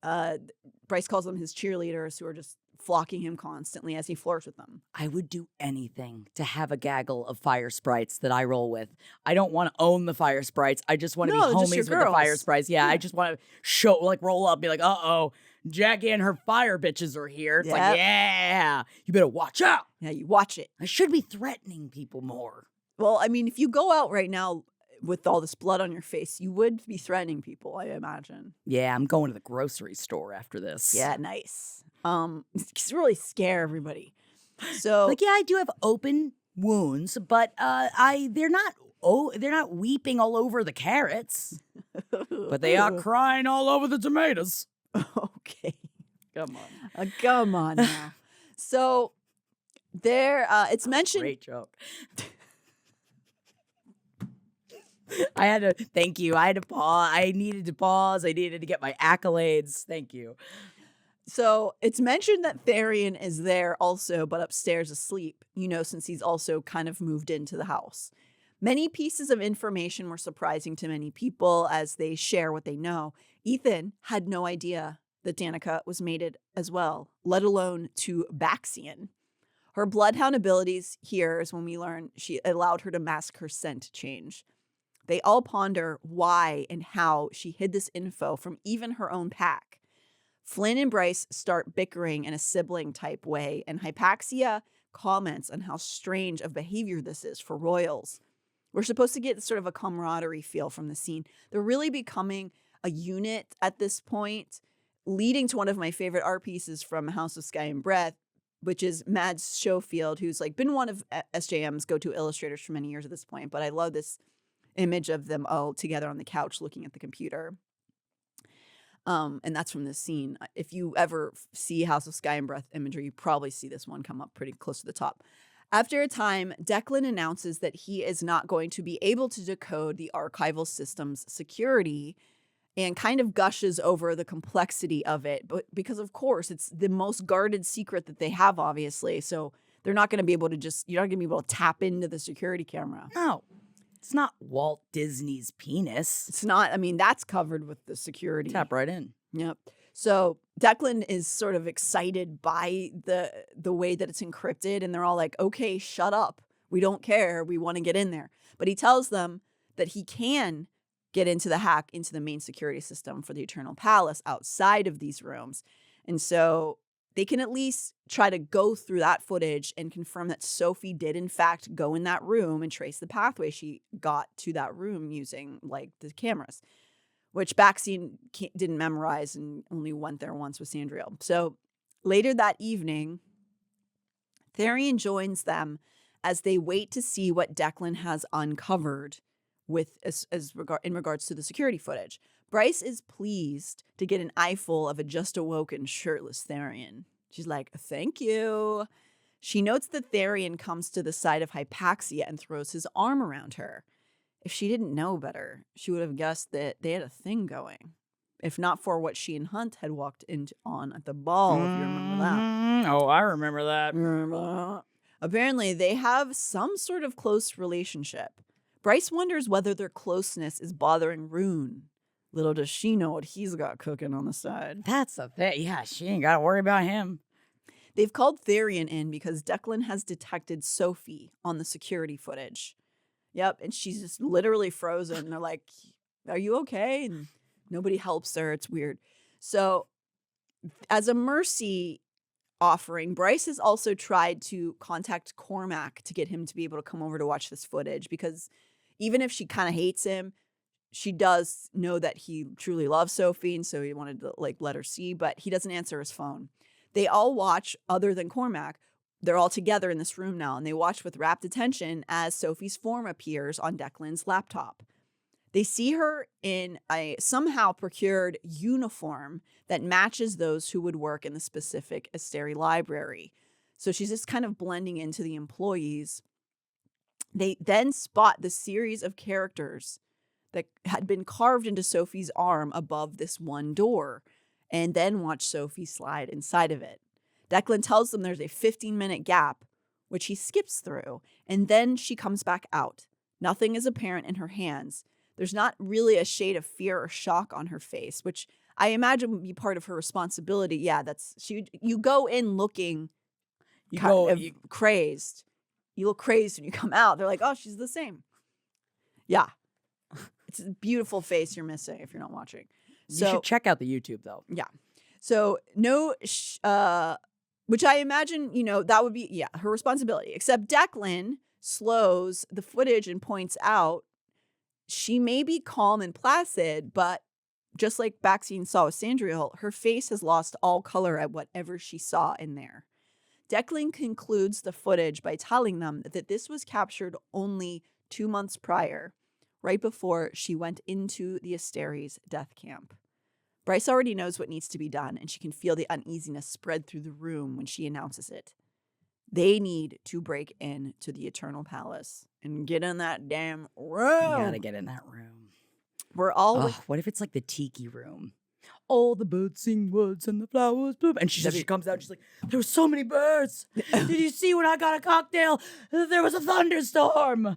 Bryce calls them his cheerleaders, who are just flocking him constantly as he flirts with them. I would do anything to have a gaggle of fire sprites that I roll with. I don't want to own the fire sprites. I just want to be homies with the fire sprites. Yeah, I just want to roll up, be like, uh-oh, Jackie and her fire bitches are here. It's like, yeah, you better watch out. Yeah, you watch it. I should be threatening people more. Well, I mean, if you go out right now with all this blood on your face, you would be threatening people, I imagine. Yeah, I'm going to the grocery store after this. Yeah, nice. It's really scare everybody. So, yeah, I do have open wounds, but they're not weeping all over the carrots, but they are crying all over the tomatoes. Okay, come on, come on now. So there, it's mentioned. Great joke. I had to thank you. I had to pause. I needed to pause. I needed to get my accolades. Thank you. So it's mentioned that Tharion is there also, but upstairs asleep, since he's also kind of moved into the house. Many pieces of information were surprising to many people as they share what they know. Ethan had no idea that Danika was mated as well, let alone to Baxian. Her bloodhound abilities here is when we learn she allowed her to mask her scent change. They all ponder why and how she hid this info from even her own pack. Flynn and Bryce start bickering in a sibling-type way, and Hypaxia comments on how strange of behavior this is for royals. We're supposed to get sort of a camaraderie feel from the scene. They're really becoming a unit at this point, leading to one of my favorite art pieces from House of Sky and Breath, which is Mads Schofield, who's like been one of SJM's go-to illustrators for many years at this point. But I love this image of them all together on the couch looking at the computer. And that's from this scene. If you ever see House of Sky and Breath imagery, you probably see this one come up pretty close to the top. After a time, Declan announces that he is not going to be able to decode the archival system's security and kind of gushes over the complexity of it. But because, of course, it's the most guarded secret that they have, obviously. So they're not going to be able to you're not going to be able to tap into the security camera. No. It's not Walt Disney's penis. It's not. I mean, that's covered with the security. Tap right in. Yep. So Declan is sort of excited by the way that it's encrypted, and they're all like, okay, shut up. We don't care. We want to get in there. But he tells them that he can get into the hack into the main security system for the Eternal Palace outside of these rooms. And so they can at least try to go through that footage and confirm that Sophie did, in fact, go in that room and trace the pathway she got to that room using, like, the cameras, which Baxian didn't memorize and only went there once with Sandriel. So later that evening, Tharion joins them as they wait to see what Declan has uncovered in regards to the security footage. Bryce is pleased to get an eyeful of a just awoken shirtless Tharion. She's like, thank you. She notes that Tharion comes to the side of Hypaxia and throws his arm around her. If she didn't know better, she would have guessed that they had a thing going. If not for what she and Hunt had walked on at the ball, if you remember that. Oh, I remember that. Apparently, they have some sort of close relationship. Bryce wonders whether their closeness is bothering Rune. Little does she know what he's got cooking on the side. That's the thing. Yeah, she ain't got to worry about him. They've called Tharion in because Declan has detected Sophie on the security footage. Yep, and she's just literally frozen. They're like, are you okay? And nobody helps her. It's weird. So as a mercy offering, Bryce has also tried to contact Cormac to get him to be able to come over to watch this footage, because even if she kind of hates him, she does know that he truly loves Sophie, and so he wanted to let her see, but he doesn't answer his phone. They all watch, other than Cormac. They're all together in this room now, and they watch with rapt attention as Sophie's form appears on Declan's laptop. They see her in a somehow procured uniform that matches those who would work in the specific Asteri library. So she's just kind of blending into the employees. They then spot the series of characters that had been carved into Sophie's arm above this one door, and then watch Sophie slide inside of it. Declan tells them there's a 15-minute gap, which he skips through, and then she comes back out. Nothing is apparent in her hands. There's not really a shade of fear or shock on her face, which I imagine would be part of her responsibility. Yeah, you go in looking crazed. You look crazed when you come out. They're like, oh, she's the same. Yeah. It's a beautiful face you're missing if you're not watching. You should check out the YouTube, though. Yeah. So which I imagine, that would be, her responsibility. Except Declan slows the footage and points out she may be calm and placid, but just like Baxian saw with Sandriel, her face has lost all color at whatever she saw in there. Declan concludes the footage by telling them that this was captured only 2 months prior, right before she went into the Asteri's death camp. Bryce already knows what needs to be done, and she can feel the uneasiness spread through the room when she announces it. They need to break into the Eternal Palace and get in that damn room. You gotta get in that room. We're all... what if it's like the tiki room? All the birds sing woods and the flowers bloom. And she comes out, she's like, there were so many birds. Did you see when I got a cocktail? There was a thunderstorm.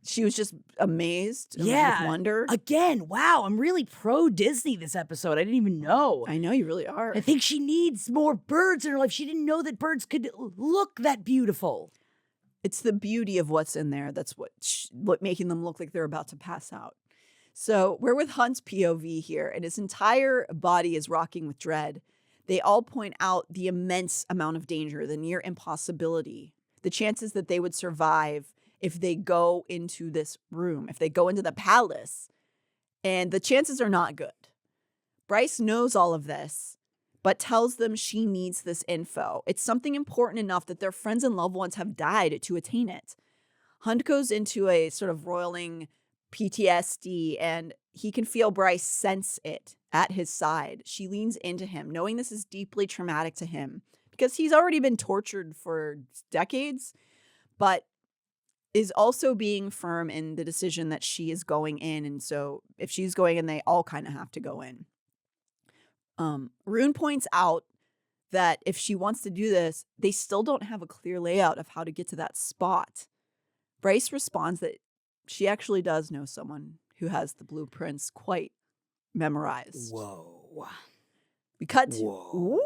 She was just amazed with wonder. Again, wow, I'm really pro Disney this episode. I didn't even know. I know you really are. I think she needs more birds in her life. She didn't know that birds could look that beautiful. It's the beauty of what's in there that's what making them look like they're about to pass out. So we're with Hunt's POV here, and his entire body is rocking with dread. They all point out the immense amount of danger, the near impossibility, the chances that they would survive if they go into this room, if they go into the palace. And the chances are not good. Bryce knows all of this, but tells them she needs this info. It's something important enough that their friends and loved ones have died to attain it. Hunt goes into a sort of roiling PTSD, and he can feel Bryce sense it at his side. She leans into him, knowing this is deeply traumatic to him because he's already been tortured for decades, but is also being firm in the decision that she is going in. And so if she's going in, they all kind of have to go in. Rune points out that if she wants to do this, they still don't have a clear layout of how to get to that spot. Bryce responds that she actually does know someone who has the blueprints quite memorized. Whoa. We cut to... Whoa!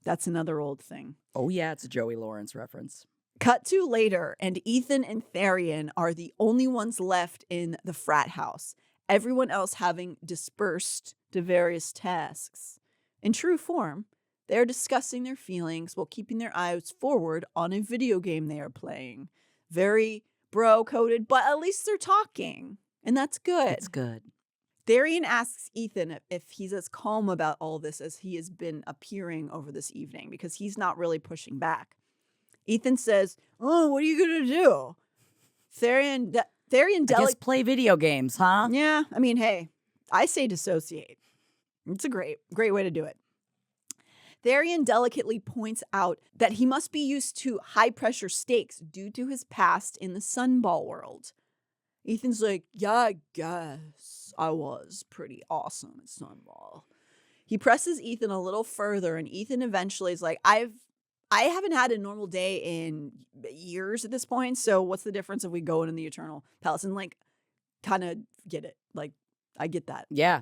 That's another old thing. Oh, yeah, it's a Joey Lawrence reference. Cut to later, and Ethan and Tharion are the only ones left in the frat house, everyone else having dispersed to various tasks. In true form, they are discussing their feelings while keeping their eyes forward on a video game they are playing. Very bro-coded, but at least they're talking, and that's good. It's good. Tharion asks Ethan if he's as calm about all this as he has been appearing over this evening, because he's not really pushing back. Ethan says, "Oh, what are you going to do?" Tharion just play video games, huh? Yeah, I mean, hey, I say dissociate. It's a great way to do it. Tharion delicately points out that he must be used to high-pressure stakes due to his past in the Sunball world. Ethan's like, "Yeah, I guess I was pretty awesome at Sunball." He presses Ethan a little further, and Ethan eventually is like, I haven't had a normal day in years at this point, so what's the difference if we go into the Eternal Palace? And, like, kind of get it. Like, I get that. Yeah.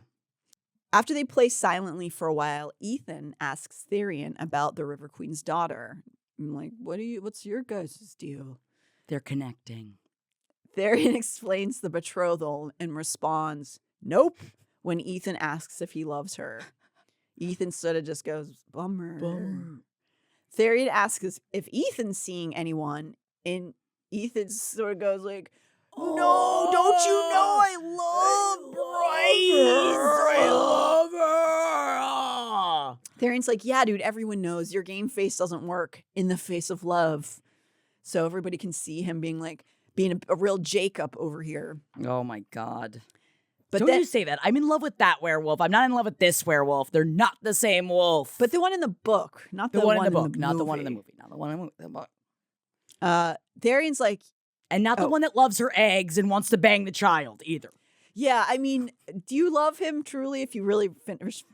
After they play silently for a while, Ethan asks Tharion about the River Queen's daughter. I'm like, what's your guys' deal? They're connecting. Tharion explains the betrothal and responds, "Nope," when Ethan asks if he loves her. Ethan sort of just goes, Bummer. Tharion asks if Ethan's seeing anyone, and Ethan sort of goes like, "No, don't you know I love Bryce? I love her." Tharion's like, "Yeah, dude, everyone knows your game face doesn't work in the face of love." So everybody can see him being a real Jacob over here. Oh my God. But Don't you say that. I'm in love with that werewolf. I'm not in love with this werewolf. They're not the same wolf. But the one in the book, not the one in the book, movie. not the one in the movie. Not the one in the book. Tharion's like... And not the one that loves her eggs and wants to bang the child either. Yeah, I mean, do you love him truly if you really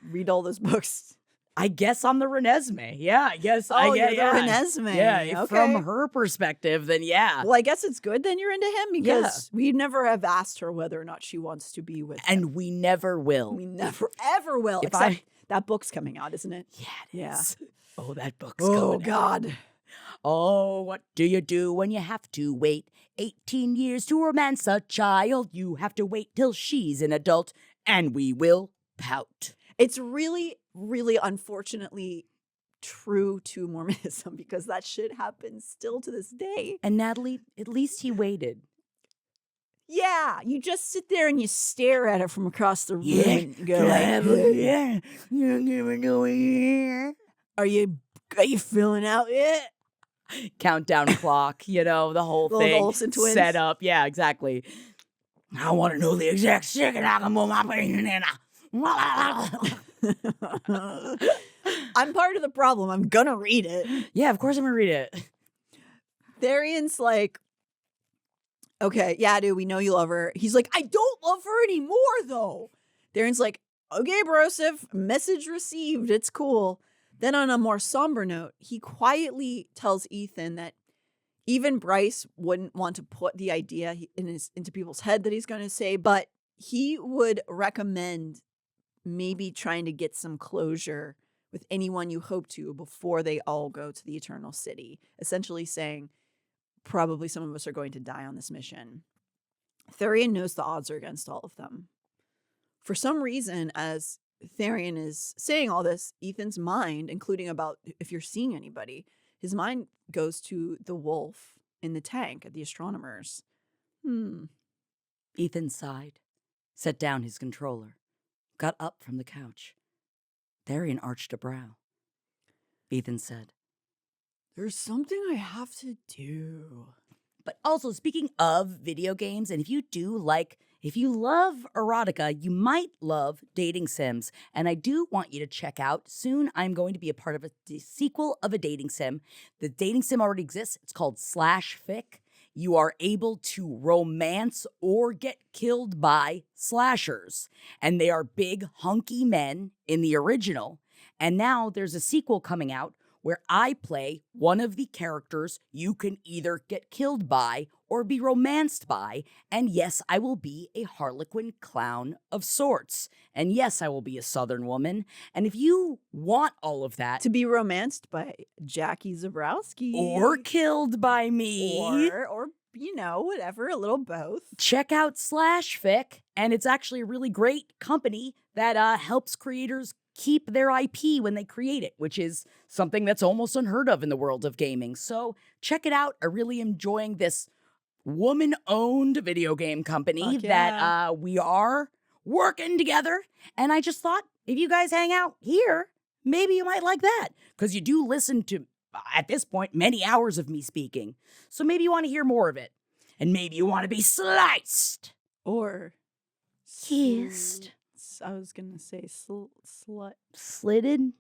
read all those books? I guess I'm the Renesmee. Yeah, I guess. Oh, you're the Renesmee. Yeah, okay. From her perspective, then yeah. Well, I guess it's good then you're into him because we never have asked her whether or not she wants to be with him. And we never will. We never, ever will. Except that book's coming out, isn't it? Yeah, it is. Oh, that book's coming out. Oh, God. Oh, what do you do when you have to wait 18 years to romance a child? You have to wait till she's an adult, and we will pout. It's really, really unfortunately true to Mormonism because that shit happens still to this day. And Natalie, at least he waited. Yeah, you just sit there and you stare at it from across the room and go Are you filling out yet? Countdown clock, the whole thing. Olsen twins. Set up. Yeah, exactly. I want to know the exact second I can move my brain in. I'm part of the problem. I'm gonna read it. Yeah, of course I'm gonna read it. Tharion's like, "Okay, yeah, dude, we know you love her." He's like, "I don't love her anymore, though." Tharion's like, "Okay, Broseph, message received. It's cool." Then on a more somber note, he quietly tells Ethan that Even Bryce wouldn't want to put the idea into people's head that he's going to say, but he would recommend maybe trying to get some closure with anyone you hope to before they all go to the Eternal City. Essentially saying, probably some of us are going to die on this mission. Tharion knows the odds are against all of them. For some reason, as Tharion is saying all this, Ethan's mind, including about if you're seeing anybody, his mind goes to the wolf in the tank at the astronomers. Ethan sighed, set down his controller, got up from the couch. Tharion arched a brow. Ethan said, "There's something I have to do." But also, speaking of video games, and if you love erotica, you might love dating sims. And I do want you to check out, soon I'm going to be a part of the sequel of a dating sim. The dating sim already exists. It's called /fic. You are able to romance or get killed by slashers. And they are big, hunky men in the original. And now there's a sequel coming out where I play one of the characters you can either get killed by or be romanced by. And yes, I will be a harlequin clown of sorts. And yes, I will be a Southern woman. And if you want all of that, To be romanced by Jackie Zabrowski. or killed by me, Or whatever, a little both. check out /fic. And it's actually a really great company that helps creators keep their IP when they create it, which is something that's almost unheard of in the world of gaming. So check it out. I'm really enjoying this woman-owned video game company that we are working together. And I just thought, if you guys hang out here, maybe you might like that. Because you do listen to, at this point, many hours of me speaking. So maybe you want to hear more of it. And maybe you want to be sliced. Or Kissed. I was going to say slut. Slitted?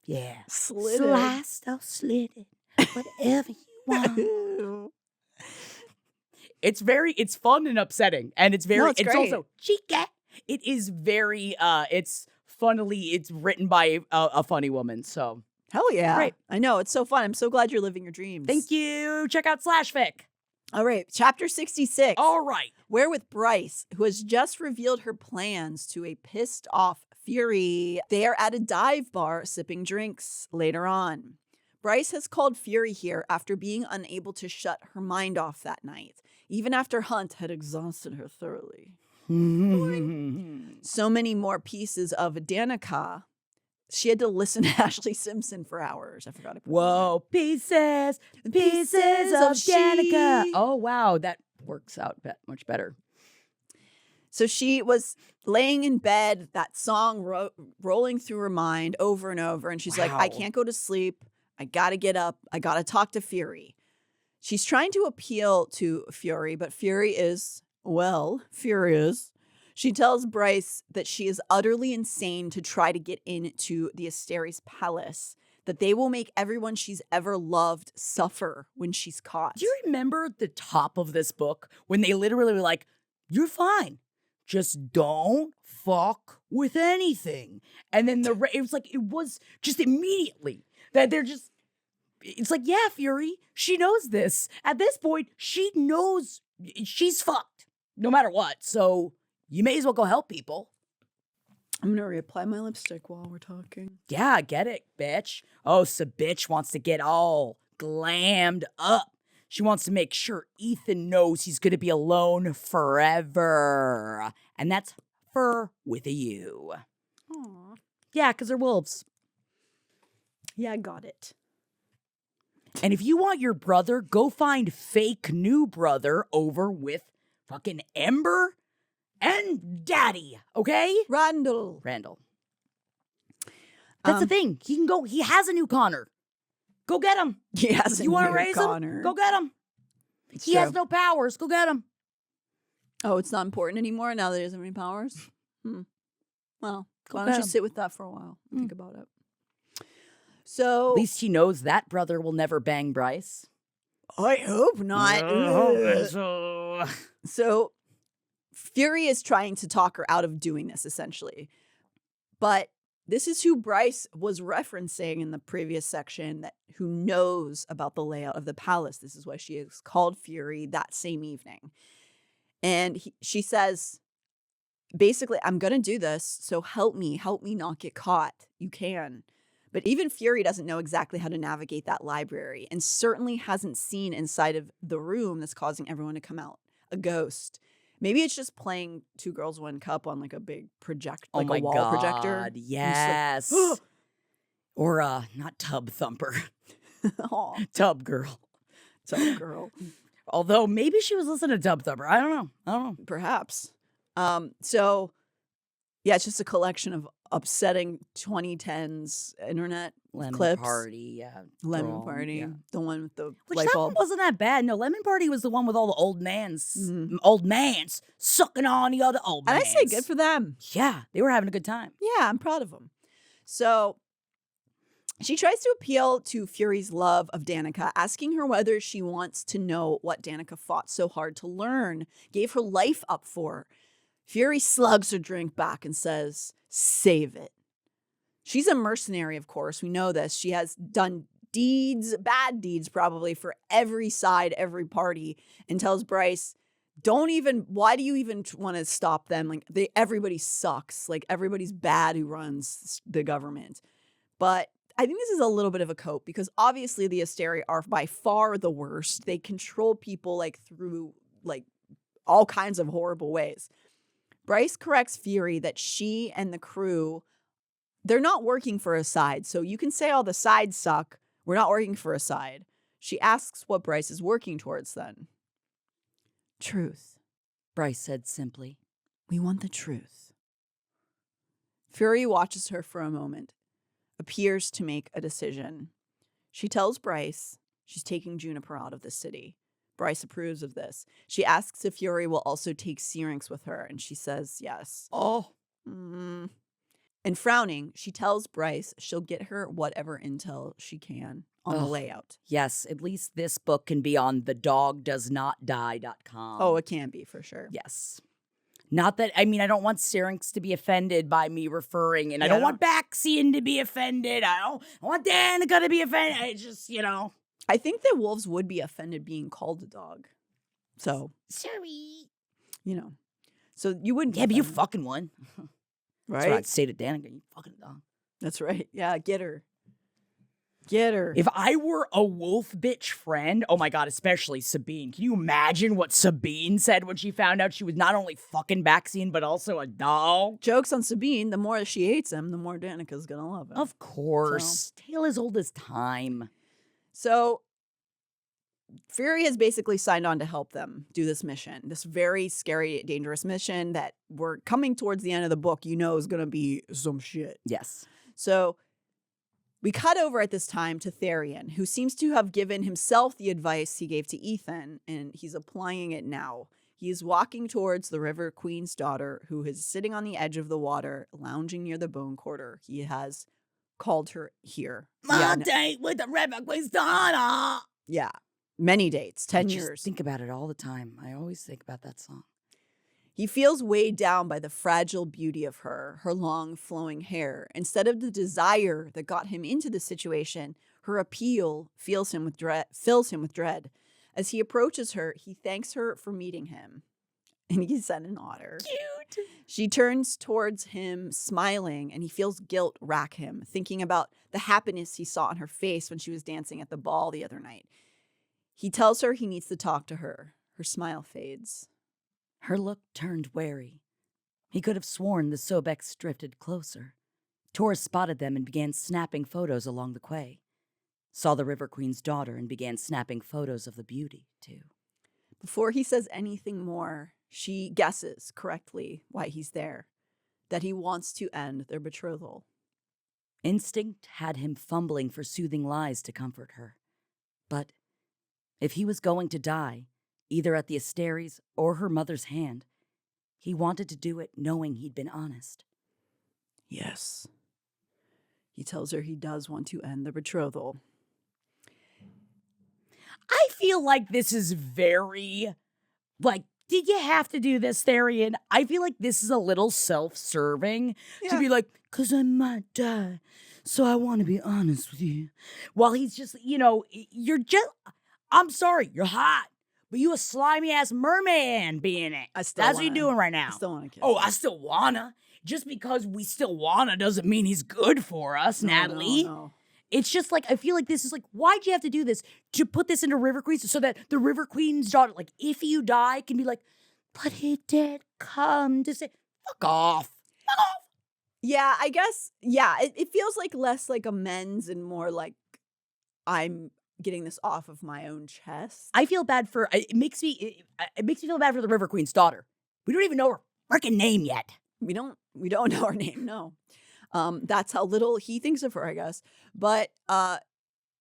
Yeah. Slitted. Sliced or slitted. Whatever you want. It's fun and upsetting. And it's it's great. also cheeky. It is very, it's written by a funny woman. So Hell yeah. Great. I know. It's so fun. I'm so glad you're living your dreams. thank you. Check out /fic. All right. Chapter 66. All right. We're with Bryce, who has just revealed her plans to a pissed off Fury. They are at a dive bar sipping drinks later on. Bryce has called Fury here after being unable to shut her mind off that night, even after Hunt had exhausted her thoroughly. So many more pieces of Danika. She had to listen to Ashley Simpson for hours. I forgot to put Whoa, pieces of Danika. Oh, wow. That works out much better. So she was laying in bed, that song rolling through her mind over and over. And she's like, I can't go to sleep. I got to get up. I got to talk to Fury. She's trying to appeal to Fury, but Fury is, furious. She tells Bryce that she is utterly insane to try to get into the Asteris palace, that they will make everyone she's ever loved suffer when she's caught. Do you remember the top of this book when they literally were like, you're fine. Just don't fuck with anything. And then it was just immediately that it's like, yeah, Fury, she knows this. At this point, she knows she's fucked no matter what. So you may as well go help people. I'm going to reapply my lipstick while we're talking. Yeah, get it, bitch. Oh, so bitch wants to get all glammed up. She wants to make sure Ethan knows he's going to be alone forever. And that's fur with a U. Aww. Yeah, because they're wolves. Yeah, I got it. And if you want your brother, go find fake new brother over with fucking Ember and Daddy, okay? Randall. That's the thing. He can go. He has a new Connor. Go get him. He has You want to raise Connor. him? Go get him. He has no powers. Go get him. Oh, it's not important anymore now that he doesn't have any powers? Well, why don't you sit with that for a while and think about it? So, At least he knows that brother will never bang Bryce. I hope not. So, Fury is trying to talk her out of doing this, essentially. But this is who Bryce was referencing in the previous section, that who knows about the layout of the palace. This is why she is called Fury that same evening. And she says, basically, I'm going to do this, so help me not get caught. You can. But even Fury doesn't know exactly how to navigate that library and certainly hasn't seen inside of the room that's causing everyone to come out. A ghost. Maybe it's just playing Two Girls, One Cup on like a big projector, like a wall projector. Yes. Like, or not Tub Thumper. Aw, Tub Girl. Tub Girl. Although maybe she was listening to Tub Thumper. I don't know. Perhaps. So yeah, it's just a collection of upsetting 2010s internet Lemon clips. Party, yeah. Lemon Girl, Party, yeah. the one with the Which light that bulb. one wasn't that bad. No, Lemon Party was the one with all the old mans Mhm. sucking on the other old And I mans. say good for them. Yeah, they were having a good time. Yeah, I'm proud of them. So she tries to appeal to Fury's love of Danika, asking her whether she wants to know what Danika fought so hard to learn, gave her life up for. Fury slugs her drink back and says, save it. She's a mercenary, of course. We know this. She has done deeds, bad deeds probably, for every side, every party, and tells Bryce, why do you even want to stop them? Like, everybody sucks. Like, everybody's bad who runs the government. But I think this is a little bit of a cope because obviously the Asteri are by far the worst. They control people like through like all kinds of horrible ways. Bryce corrects Fury that she and the crew, they're not working for a side. So you can say all the sides suck. We're not working for a side. She asks what Bryce is working towards then. Truth, Bryce said simply. We want the truth. Fury watches her for a moment, appears to make a decision. She tells Bryce she's taking Juniper out of the city. Bryce approves of this. She asks if Fury will also take Syrinx with her, and she says yes. Oh. And frowning, she tells Bryce she'll get her whatever intel she can on the layout. Yes, at least this book can be on thedogdoesnotdie.com. Oh, it can be for sure. Yes. Not that, I mean, I don't want Syrinx to be offended by me referring, and I don't want Baxian to be offended. I don't want Danika to be offended. I just, I think that wolves would be offended being called a dog. So. Sorry. So you wouldn't. Yeah, but you fucking one. Right? That's what I'd say to Danika. You fucking dog. That's right. Yeah, get her. Get her. If I were a wolf bitch friend, oh my God, especially Sabine. Can you imagine what Sabine said when she found out she was not only fucking Baxian, but also a dog? Joke's on Sabine. The more she hates him, the more Danika's going to love him. Of course. Tale as old as time. So Fury has basically signed on to help them do this mission. This very scary, dangerous mission that we're coming towards the end of the book, is going to be some shit. Yes. So we cut over at this time to Tharion, who seems to have given himself the advice he gave to Ethan, and he's applying it now. He is walking towards the River Queen's daughter, who is sitting on the edge of the water, lounging near the bone quarter. He has called her here. My date with the River Queen's daughter. Yeah. Many dates, 10 years. Just think about it all the time. I always think about that song. He feels weighed down by the fragile beauty of her long flowing hair. Instead of the desire that got him into the situation, her appeal fills him with dread. As he approaches her, he thanks her for meeting him. And he said an otter. Cute. She turns towards him, smiling, and he feels guilt rack him, thinking about the happiness he saw on her face when she was dancing at the ball the other night. He tells her he needs to talk to her. Her smile fades. Her look turned wary. He could have sworn the Sobex drifted closer. Tor spotted them and began snapping photos along the quay. Saw the River Queen's daughter and began snapping photos of the beauty, too. Before he says anything more, she guesses correctly why he's there. That he wants to end their betrothal. Instinct had him fumbling for soothing lies to comfort her. But if he was going to die, either at the Asteri's or her mother's hand, he wanted to do it knowing he'd been honest. Yes. He tells her he does want to end the betrothal. I feel like this is very, did you have to do this, Tharion? I feel like this is a little self-serving to be like, 'cause I might die. So I want to be honest with you. While he's just, you're just, I'm sorry, you're hot, but you a slimy ass merman being it. That's what you're doing right now. I still want to kiss Oh, him. I still wanna. Just because we still wanna doesn't mean he's good for us, Natalie. No. It's just like, I feel like this is like, why'd you have to do this? To put this into River Queens so that the River Queen's daughter, like, if you die, can be like, but he did come to say, fuck off. Fuck off. Yeah, I guess, yeah, it feels like less like amends and more like I'm getting this off of my own chest. I feel bad for, it makes me feel bad for the River Queen's daughter. We don't even know her freaking name yet. We don't know her name, no. That's how little he thinks of her, I guess. But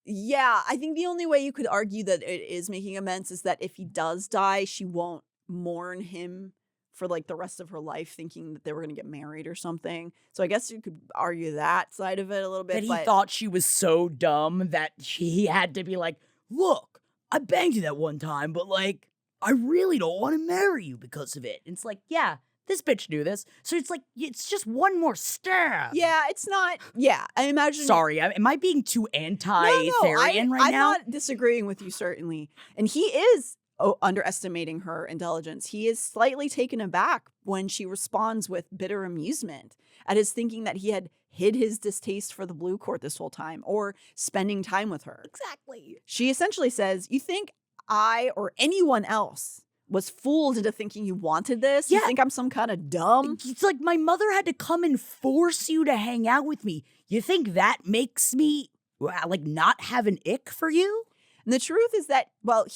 yeah, I think the only way you could argue that it is making amends is that if he does die, she won't mourn him for like the rest of her life, thinking that they were going to get married or something. So I guess you could argue that side of it a little bit. That he thought she was so dumb that he had to be like, look, I banged you that one time, but like, I really don't want to marry you because of it. And it's like, yeah, this bitch knew this. So it's like, it's just one more stab. Yeah, it's not. Yeah, I imagine. Sorry, am I being too anti-Tharion right I'm now? not disagreeing with you, certainly. And he is underestimating her intelligence. He is slightly taken aback when she responds with bitter amusement at his thinking that he had hid his distaste for the Blue Court this whole time or spending time with her. Exactly. She essentially says, you think I or anyone else was fooled into thinking you wanted this? Yeah. You think I'm some kind of dumb? It's like my mother had to come and force you to hang out with me. You think that makes me, like, not have an ick for you? And the truth is that, well,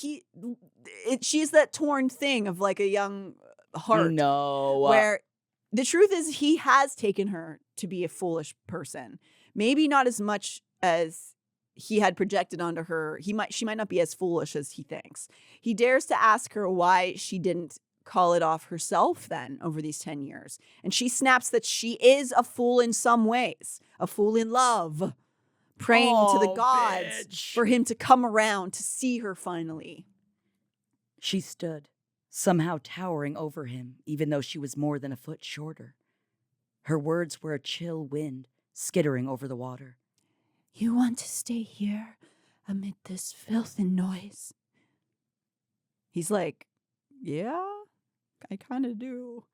she's that torn thing of like a young heart. No. Where the truth is he has taken her to be a foolish person. Maybe not as much as he had projected onto her. She might not be as foolish as he thinks. He dares to ask her why she didn't call it off herself then over these 10 years. And she snaps that she is a fool in some ways, a fool in love, praying to the gods for him to come around to see her finally. She stood, somehow towering over him, even though she was more than a foot shorter. Her words were a chill wind skittering over the water. You want to stay here amid this filth and noise? He's like, yeah, I kind of do.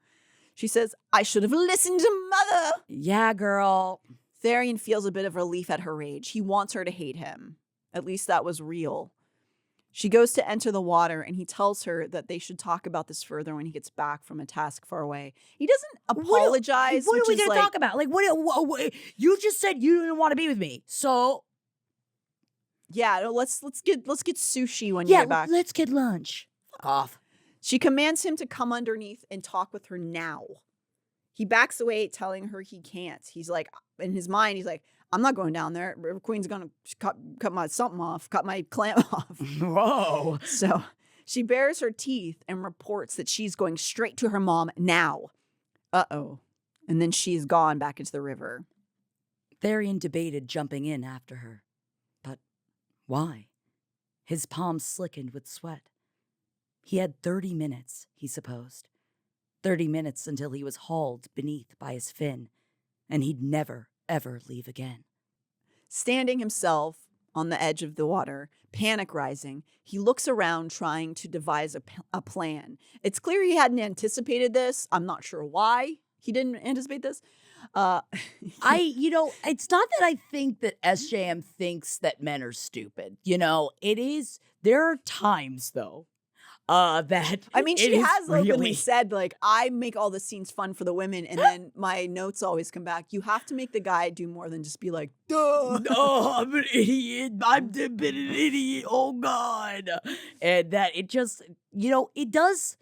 She says, I should have listened to Mother. Yeah, girl. Tharion feels a bit of relief at her rage. He wants her to hate him. At least that was real. She goes to enter the water, and he tells her that they should talk about this further when he gets back from a task far away. He doesn't apologize. What are we going to talk about? Like, what? You just said you didn't want to be with me, so yeah, no, let's get sushi when you get back. Let's get lunch. Fuck off. She commands him to come underneath and talk with her now. He backs away, telling her he can't. He's like, in his mind, he's like, I'm not going down there. River Queen's gonna cut my something off, cut my clam off. Whoa. So she bares her teeth and reports that she's going straight to her mom now. Uh-oh. And then she's gone back into the river. Tharion debated jumping in after her. But why? His palms slickened with sweat. He had 30 minutes, he supposed. 30 minutes until he was hauled beneath by his fin, and he'd never, ever leave again. Standing himself on the edge of the water, panic rising, he looks around trying to devise a plan. It's clear he hadn't anticipated this. I'm not sure why he didn't anticipate this. It's not that I think that SJM thinks that men are stupid. It is, there are times, though, that I mean, she has openly really said, like, I make all the scenes fun for the women, and then my notes always come back. You have to make the guy do more than just be like, duh. No, I'm an idiot. I've been an idiot. Oh, God. And that it just, it does,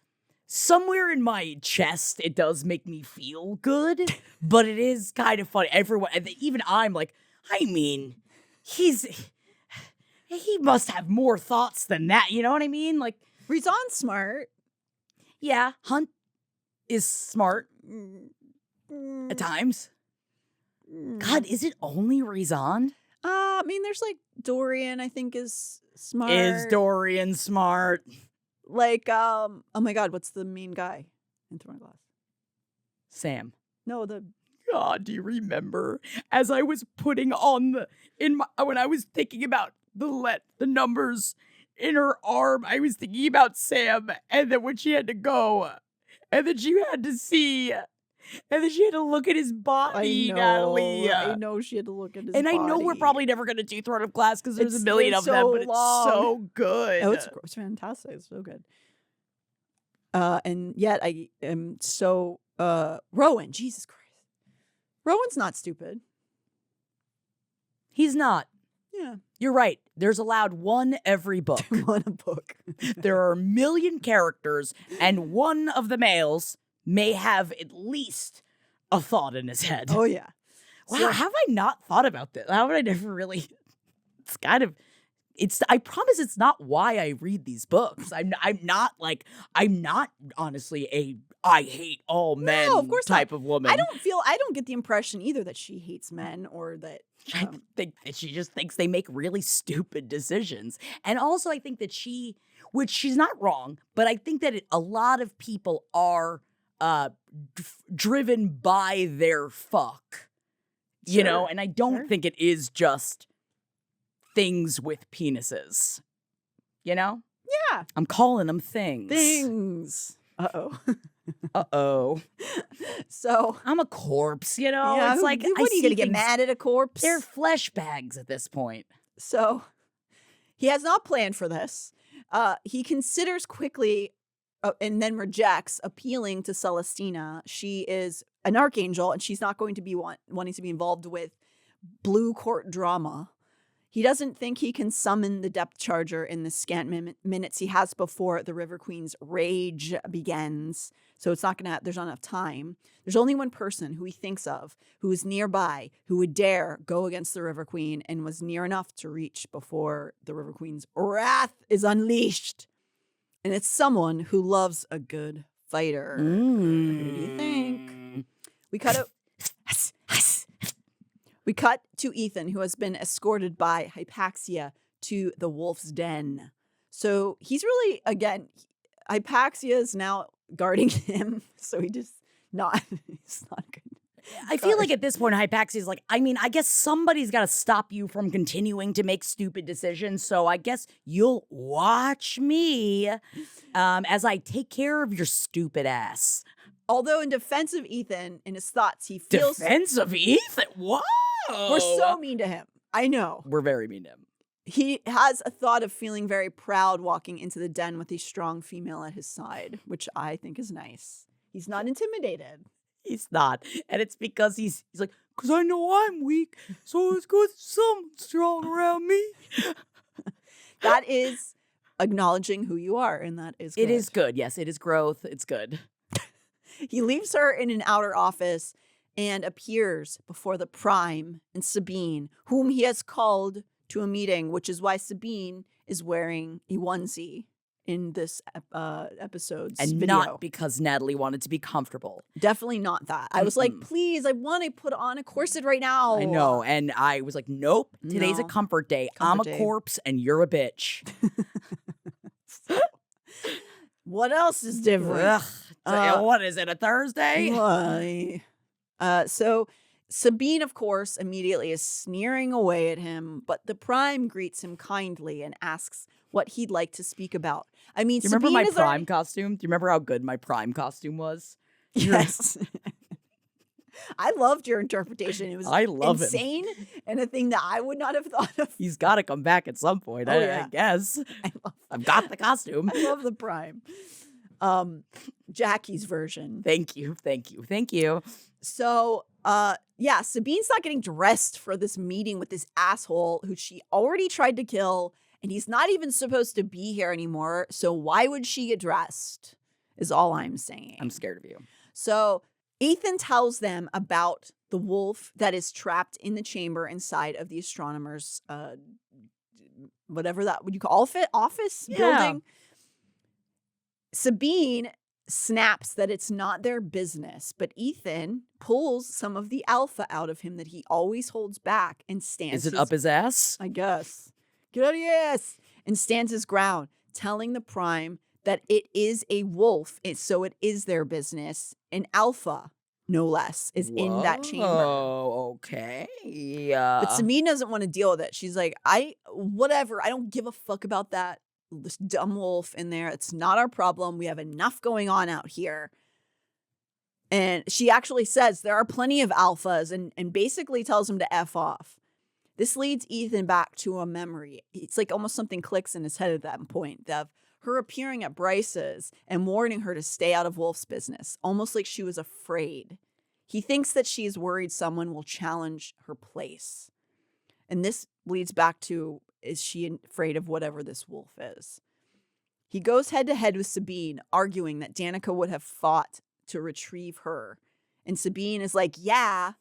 somewhere in my chest, it does make me feel good, but it is kind of funny. Everyone, even I'm like, I mean, he must have more thoughts than that. You know what I mean? Like, Rizan's smart. Yeah, Hunt is smart at times. God, is it only Rizan? I mean, there's like Dorian, I think, is smart. Is Dorian smart? Like, oh my God, what's the mean guy in Throwing Glass? Sam. No, the God, do you remember as I was putting on when I was thinking about the numbers in her arm, I was thinking about Sam, and then when she had to go, and then she had to see, and then she had to look at his body, Natalie. I know she had to look at his and body. I know we're probably never going to do Throne of Glass because there's a million of so them, but long. it's so good. Oh, it's fantastic. It's so good. And yet I am so Rowan, Jesus Christ. Rowan's not stupid. He's not. Yeah. You're right. There's allowed one every book. One a book. There are a million characters, and one of the males may have at least a thought in his head. Oh, yeah. Wow, So- have I not thought about this? How have I never really... It's kind of... I promise it's not why I read these books. I'm not honestly a I hate all men of course type not. of woman. I don't get the impression either that she hates men or that I think that she just thinks they make really stupid decisions. And also I think that which she's not wrong, but I think that a lot of people are driven by their fuck. You know, and I don't think it is just things with penises. You know? Yeah. I'm calling them things. Things. Uh-oh. Uh-oh. So I'm a corpse, you know? yeah, It's like, what are you going to get mad at a corpse? They're flesh bags at this point. So he has not planned for this. He considers quickly and then rejects appealing to Celestina. She is an archangel and she's not going to be wanting to be involved with blue court drama. He doesn't think he can summon the depth charger in the scant minutes he has before the River Queen's rage begins. So it's not there's not enough time. There's only one person who he thinks of who is nearby, who would dare go against the River Queen and was near enough to reach before the River Queen's wrath is unleashed. And it's someone who loves a good fighter. Who do you think? We cut to Ethan, who has been escorted by Hypaxia to the wolf's den. So he's really, again, Hypaxia is now guarding him. So he's not good. I feel like at this point, Hypaxia is like, I mean, I guess somebody's got to stop you from continuing to make stupid decisions. So I guess you'll watch me as I take care of your stupid ass. Although in defense of Ethan, in his thoughts, he feels... Defense of Ethan? Whoa! We're so mean to him. I know. We're very mean to him. He has a thought of feeling very proud walking into the den with a strong female at his side, which I think is nice. He's not intimidated. He's not. And it's because he's like, because I know I'm weak, so it's good someone strong around me. That is acknowledging who you are, and that is good. It is good. Yes, it is growth. It's good. He leaves her in an outer office and appears before the Prime and Sabine, whom he has called to a meeting, which is why Sabine is wearing a onesie in this episode's and video. not because Natalie wanted to be comfortable. Definitely not that. I was like, please, I want to put on a corset right now. I know. And I was like, nope, today's a No. comfort day. Comfort I'm a day. corpse and you're a bitch. What else is different? Ugh. What is it, a Thursday? Why? So Sabine, of course, immediately is sneering away at him, but the Prime greets him kindly and asks what he'd like to speak about. I mean, Do you remember Sabine my is Prime costume? Do you remember how good my Prime costume was? Yes. I loved your interpretation. It was I love him. insane and a thing that I would not have thought of. He's got to come back at some point, Oh, I yeah. guess. I've got the costume. I love the Prime. Jackie's version. Thank you. So, yeah, Sabine's not getting dressed for this meeting with this asshole who she already tried to kill, and he's not even supposed to be here anymore. So why would she get dressed? Is all I'm saying. I'm scared of you. So Ethan tells them about the wolf that is trapped in the chamber inside of the astronomer's, whatever that would you call it, office building. Sabine snaps that it's not their business, but Ethan pulls some of the alpha out of him that he always holds back and stands. Is it up his ass? I guess. Get out of your ass! And stands his ground, telling the Prime that it is a wolf, so it is their business. An alpha, no less, is in that chamber. Oh, okay. But Sabine doesn't want to deal with it. She's like, whatever. I don't give a fuck about that. This dumb wolf in there. It's not our problem. We have enough going on out here. And she actually says there are plenty of alphas and basically tells him to F off. This leads Ethan back to a memory. It's like almost something clicks in his head at that point of her appearing at Bryce's and warning her to stay out of Wolf's business, almost like she was afraid. He thinks that she's worried someone will challenge her place. And this leads back to, is she afraid of whatever this wolf is? He goes head to head with Sabine, arguing that Danika would have fought to retrieve her. And Sabine is like, yeah,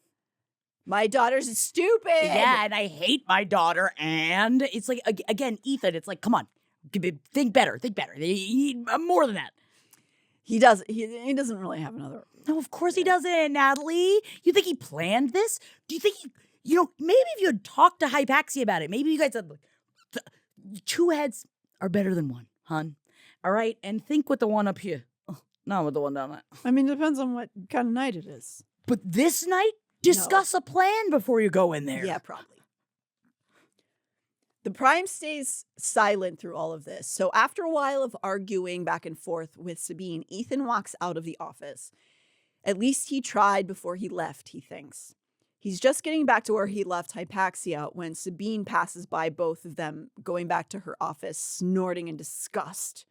my daughter's stupid. Yeah, and I hate my daughter. And it's like, again, Ethan, it's like, come on, think better. You need more than that. He doesn't really have another. No, of course he doesn't, Natalie. You think he planned this? Do you think maybe if you had talked to Hypaxia about it, maybe you guys had, two heads are better than one, hon. All right? And think with the one up here. Oh, not with the one down there. I mean, it depends on what kind of night it is. But this night, discuss a plan before you go in there. Yeah, probably. The Prime stays silent through all of this. So after a while of arguing back and forth with Sabine, Ethan walks out of the office. At least he tried before he left, he thinks. He's just getting back to where he left Hypaxia when Sabine passes by both of them, going back to her office, snorting in disgust.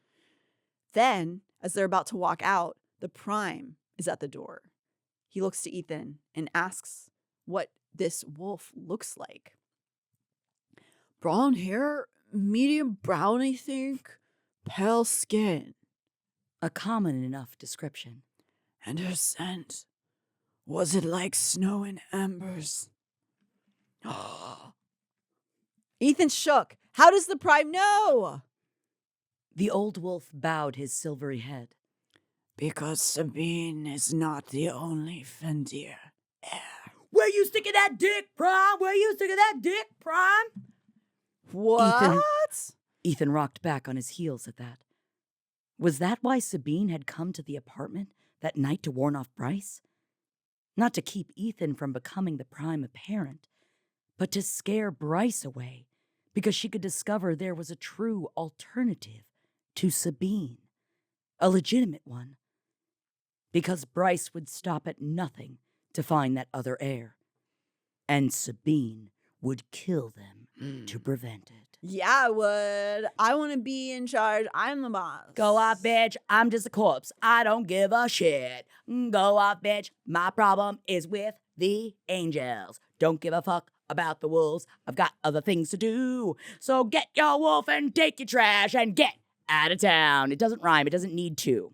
Then, as they're about to walk out, the Prime is at the door. He looks to Ethan and asks what this wolf looks like. Brown hair, medium brown, I think. Pale skin. A common enough description. And her scent. Was it like snow and embers? Ethan shook. How does the Prime know? The old wolf bowed his silvery head. Because Sabine is not the only Fendir heir. Where you sticking that dick, Prime? What? Ethan rocked back on his heels at that. Was that why Sabine had come to the apartment that night to warn off Bryce? Not to keep Ethan from becoming the Prime apparent, but to scare Bryce away because she could discover there was a true alternative to Sabine, a legitimate one. Because Bryce would stop at nothing to find that other heir, and Sabine would kill them to prevent it. Yeah, I would. I want to be in charge. I'm the boss. Go off, bitch. I'm just a corpse. I don't give a shit. Go off, bitch. My problem is with the angels. Don't give a fuck about the wolves. I've got other things to do. So get your wolf and take your trash and get out of town. It doesn't rhyme. It doesn't need to.